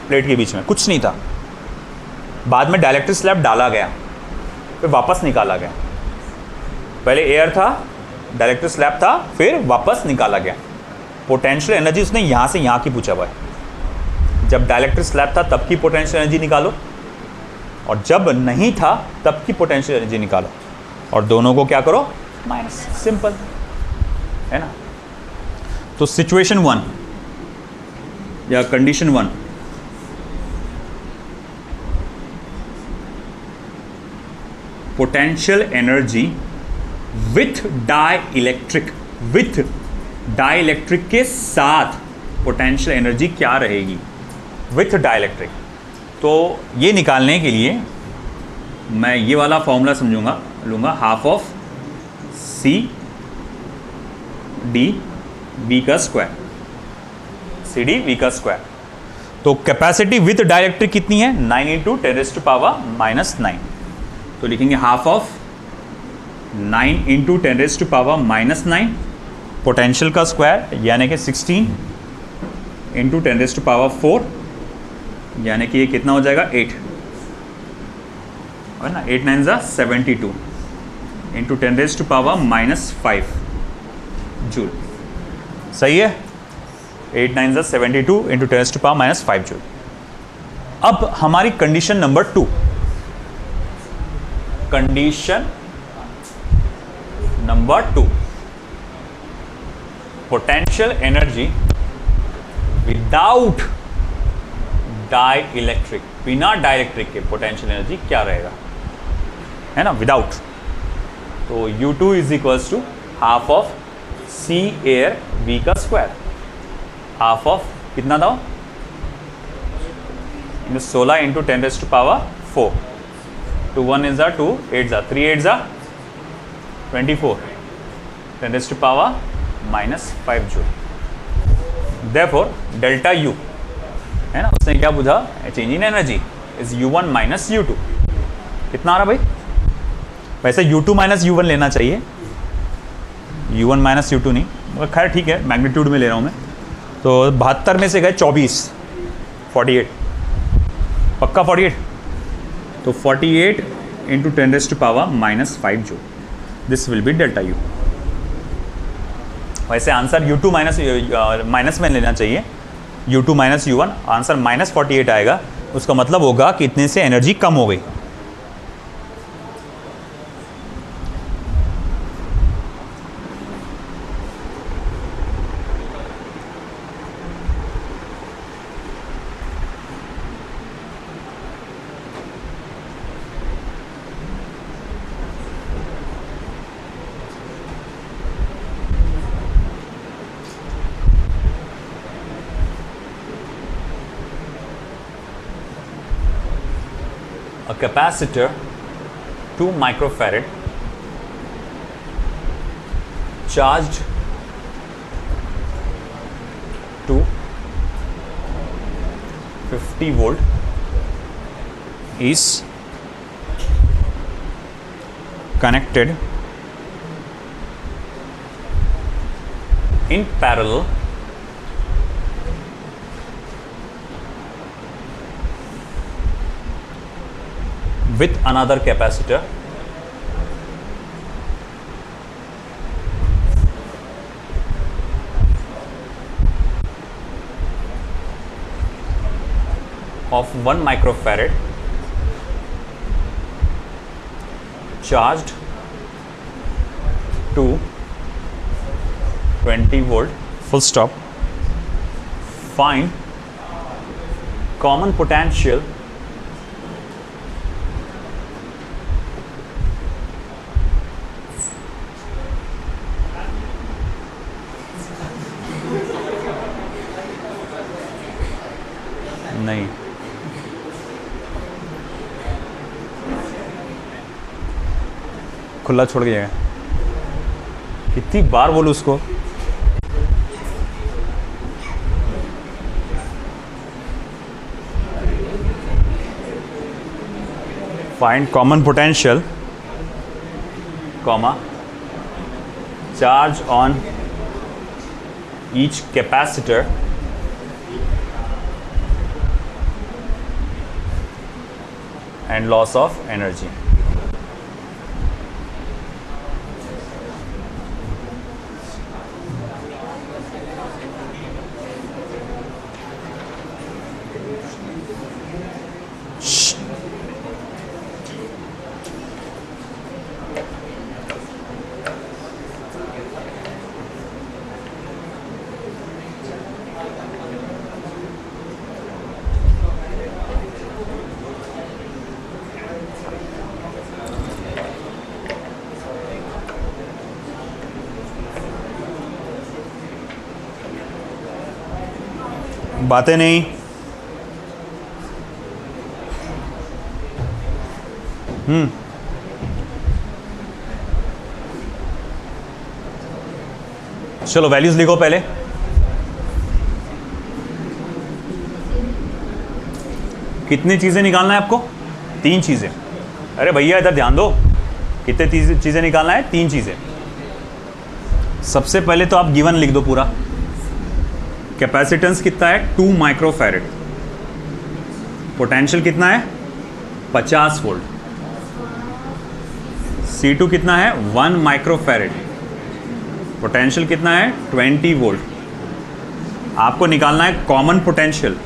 प्लेट के बीच में, कुछ नहीं था, बाद में डाइलेक्ट्रिक स्लैब डाला गया, फिर वापस निकाला गया। पहले एयर था, डाइलेक्ट्रिक स्लैब था, फिर वापस निकाला गया। पोटेंशियल एनर्जी उसने यहाँ से यहाँ की पूछा हुआ है। जब डाइलेक्ट्रिक स्लैब था तब की पोटेंशियल एनर्जी निकालो, और जब नहीं था तब की पोटेंशियल एनर्जी निकालो, और दोनों को क्या करो, माइनस। सिंपल है ना। तो सिचुएशन 1 या condition 1, potential energy with dielectric, with dielectric के साथ पोटेंशियल एनर्जी क्या रहेगी, विथ डाइलेक्ट्रिक। तो ये निकालने के लिए मैं ये वाला फॉर्मूला समझूंगा, लूँगा half of C D V का स्क्वायर, सी डी वी का स्क्वायर। तो कैपेसिटी विथ डाइलेक्ट्रिक कितनी है, 9 इंटू 10⁻⁻9। तो लिखेंगे हाफ ऑफ 9 इंटू 10⁻⁻9, पोटेंशियल का स्क्वायर यानी कि 16 इंटू 10⁻4, यानी कि ये कितना हो जाएगा, 8, है ना। 8 9 72 इंटू 10⁻⁻5 जूल। सही है। 8 9 72 इंटू 10⁻⁻5 जूल। अब हमारी condition number 2, condition number 2, potential energy without dielectric, बिना डाइलेक्ट्रिक के पोटेंशियल एनर्जी क्या रहेगा, है ना, विदाउट। तो U2 is equals to half of C air V का स्क्वायर, हाफ ऑफ कितना था, 16 into 10⁻4, 2 1 is 2, 8 3 8 24, 10⁻⁻5 joule. Therefore delta U, है ना, उसने क्या पूछा, change in energy is U1 minus U2। कितना आ रहा भाई, वैसे U2 माइनस U1 लेना चाहिए, U1 माइनस U2 नहीं, मगर खैर ठीक है, मैग्नीट्यूड में ले रहा हूँ मैं। तो 72 में से गए 24, 48, पक्का 48। तो 48 into 10⁻⁻5 joule, this will be delta U। वैसे आंसर U2 माइनस में लेना चाहिए, U2 माइनस U1, आंसर -48 आएगा। उसका मतलब होगा कि इतने से एनर्जी कम हो गई। A capacitor 2 microfarad charged to 50 volt is connected in parallel with another capacitor of 1 microfarad charged to 20 volt, full stop. Find common potential नहीं, खुला छोड़ गया. कितनी बार बोलूं उसको. Find common potential comma charge on each capacitor and loss of energy. बातें नहीं. चलो वैल्यूज लिखो पहले. कितनी चीजें निकालना है आपको? 3 चीजें. अरे भैया इधर ध्यान दो. कितने चीजें निकालना है? 3 चीजें. सबसे पहले तो आप गिवन लिख दो पूरा. कैपेसिटेंस कितना है? 2 माइक्रोफैरेड. पोटेंशियल कितना है? 50 वोल्ट. C2 कितना है? 1 माइक्रोफैरेड. पोटेंशियल कितना है? 20 वोल्ट. आपको निकालना है कॉमन पोटेंशियल,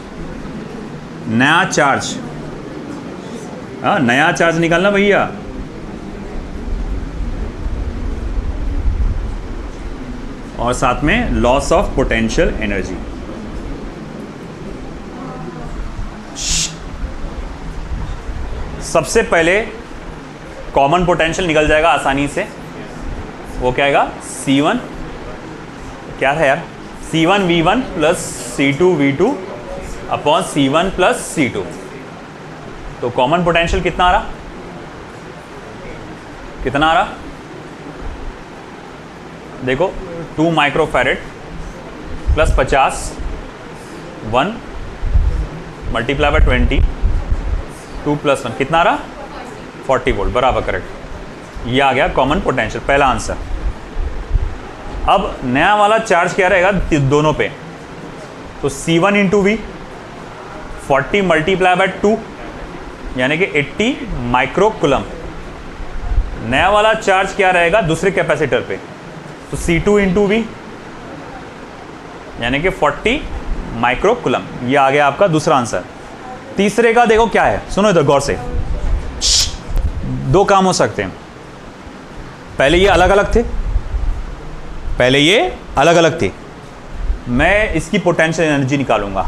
नया चार्ज. नया चार्ज निकालना भैया. और साथ में लॉस ऑफ पोटेंशियल एनर्जी. सबसे पहले कॉमन पोटेंशियल निकल जाएगा आसानी से. वो क्या आएगा? C1 क्या है यार? C1V1 plus C2V2 upon C1 plus C2. तो कॉमन पोटेंशियल कितना आ रहा? कितना आ रहा देखो. 2 microfarad plus 50, 1 multiply by 20, 2 plus 1 कितना आ रहा? 40 वोल्ट. बराबर करेक्ट. ये आ गया कॉमन पोटेंशियल, पहला आंसर. अब नया वाला चार्ज क्या रहेगा दोनों पे? तो C1 into V, 40 multiply by 2 यानी कि 80 माइक्रोकुलम. नया वाला चार्ज क्या रहेगा दूसरे कैपेसिटर पे? तो C2 इंटू V यानी कि 40 माइक्रोकुलम. ये आ गया आपका दूसरा आंसर. तीसरे का देखो क्या है, सुनो इधर गौर से. 2 काम हो सकते हैं. पहले ये अलग अलग थे, पहले ये अलग अलग थे. मैं इसकी पोटेंशियल एनर्जी निकालूंगा.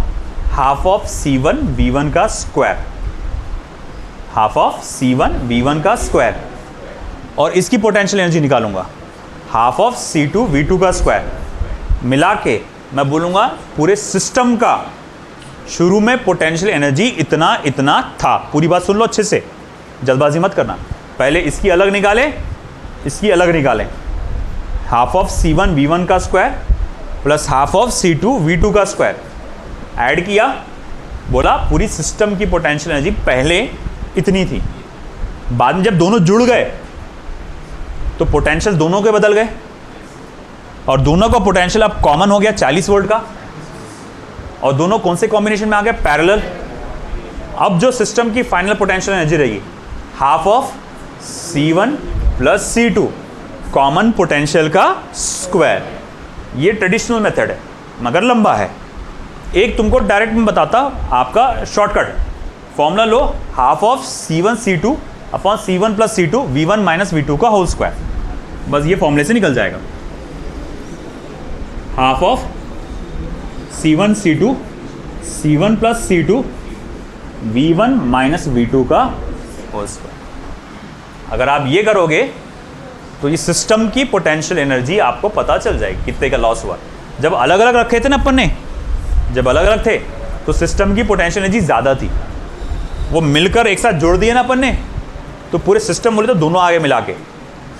हाफ ऑफ C1 V1 का square, half of C1 V1 का स्क्वायर. और इसकी पोटेंशियल एनर्जी निकालूंगा हाफ ऑफ C2 V2 का स्क्वायर. मिला के मैं बोलूंगा पूरे सिस्टम का शुरू में पोटेंशियल एनर्जी इतना इतना था. पूरी बात सुन लो अच्छे से, जल्दबाजी मत करना. पहले इसकी अलग निकाले, इसकी अलग निकालें. हाफ ऑफ C1 V1 का square plus half of C2 V2 का स्क्वायर. ऐड किया, बोला पूरी सिस्टम की पोटेंशियल एनर्जी पहले इतनी थी. बाद में जब दोनों जुड़ गए तो पोटेंशियल दोनों के बदल गए और दोनों का पोटेंशियल अब कॉमन हो गया 40 वोल्ट का. और दोनों कौन से कॉम्बिनेशन में आ गए? पैरेलल. अब जो सिस्टम की फाइनल पोटेंशियल एनर्जी रहेगी half of C1 plus C2 common potential का स्क्वायर. ये ट्रेडिशनल मेथड है मगर लंबा है. एक तुमको डायरेक्ट में बताता, आपका shortcut formula low. Half of C1 C2 upon C1 plus C2 V1 minus V2 का होल स्क्वायर। बस ये फॉर्मूले से निकल जाएगा, half of C1 C2 C1 plus C2 V1 minus V2 का होल स्क्वायर। अगर आप ये करोगे तो ये सिस्टम की पोटेंशियल एनर्जी आपको पता चल जाएगी कितने का लॉस हुआ। जब अलग अलग रखे थे ना अपन ने, जब अलग अलग थे तो सिस्टम की पोटेंशियल एनर्जी ज़्यादा थी, वो मिलकर एक साथ जोड़ दिए ना अपन ने, तो पूरे सिस्टम बोले तो दोनों आगे मिला के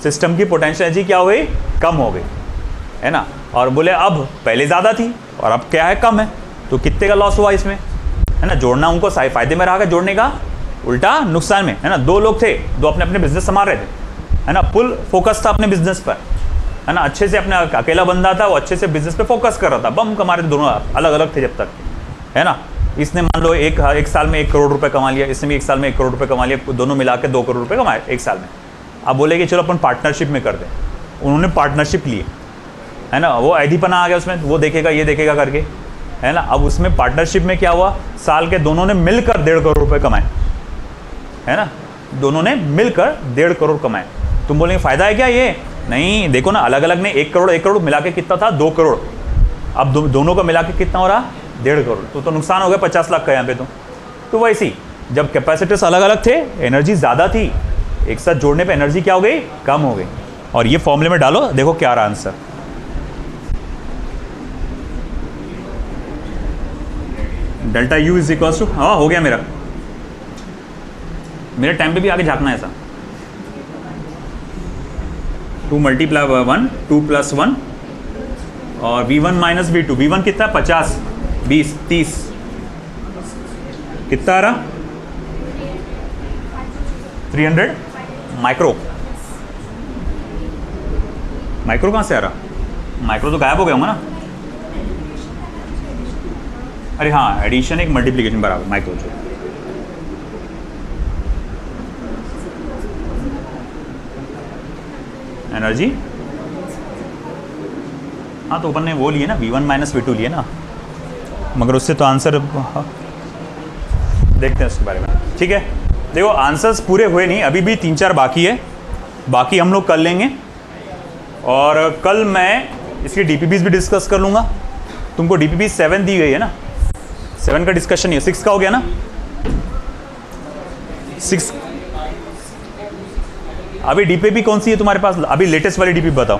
सिस्टम की पोटेंशियल एनर्जी क्या हो गई, कम हो गई, है ना। और बोले अब पहले ज़्यादा थी और अब क्या है, कम है, तो कितने का लॉस हुआ इसमें, है ना। जोड़ना उनको फ़ायदे में रहा, जोड़ने का उल्टा नुकसान में, है ना। दो लोग थे, दो अपने अपने बिजनेस संभाल रहे थे, है ना। फुल फोकस था अपने बिजनेस पर, है ना। अच्छे से अपने अकेला बंदा था, वो अच्छे से बिजनेस पे फोकस कर रहा था, बम कमा रहे थे, दोनों अलग अलग थे जब तक, है ना। इसने मान लो एक साल में 1 करोड़ रुपए कमा लिया, इसने भी 1 साल में 1 करोड़ रुपए कमा लिया, दोनों मिला के 2 करोड़ रुपए कमाए 1 साल में। अब बोले कि चलो अपन पार्टनरशिप में कर दें, उन्होंने पार्टनरशिप ली, है ना। वो ऐधीपना आ गया उसमें, वो देखेगा ये देखेगा करके, है ना। अब उसमें पार्टनरशिप में क्या हुआ, साल के दोनों ने मिलकर 1.5 करोड़ रुपए कमाए, है ना। दोनों ने मिलकर 1.5 करोड़ कमाए। तुम बोलेंगे फ़ायदा है क्या ये, नहीं। देखो ना, अलग अलग ने 1 करोड़ मिला के कितना था, 2 करोड़। अब दोनों का मिला के कितना हो रहा, 1.5 करोड़। तो नुकसान हो गया 50 लाख का यहाँ पे। तो वैसे ही जब कैपेसिटर्स अलग अलग थे, एनर्जी ज़्यादा थी, एक साथ जोड़ने पे एनर्जी क्या हो गई, कम हो गई। और ये फॉर्मूले में डालो, देखो क्या रहा answer. Delta U is equal to, हाँ हो गया मेरे टाइम पे भी आगे झाँकना है ऐसा। 2 मल्टीप्लाई 1 2 प्लस 1 और V1 माइनस V2। V1 कितना, 50 20 30 कितना आ रहा, 300 माइक्रो। माइक्रो कहाँ से आ रहा, माइक्रो तो गायब हो गया होगा ना। अरे हाँ, एडिशन एक मल्टीप्लिकेशन बराबर माइक्रो जो। एनर्जी, हाँ तो अपन ने वो लिए ना, V1 माइनस V2 लिए ना, मगर उससे तो आंसर देखते हैं उसके बारे में। ठीक है, देखो आंसर्स पूरे हुए नहीं, अभी भी 3-4 बाकी है, बाकी हम लोग कर लेंगे। और कल मैं इसकी DPPs भी डिस्कस कर लूँगा। तुमको DPP 7 दी गई है ना, 7 का डिस्कशन नहीं है, 6 का हो गया ना। 6 अभी DPP कौन सी है तुम्हारे पास, अभी लेटेस्ट वाली DPP बताओ।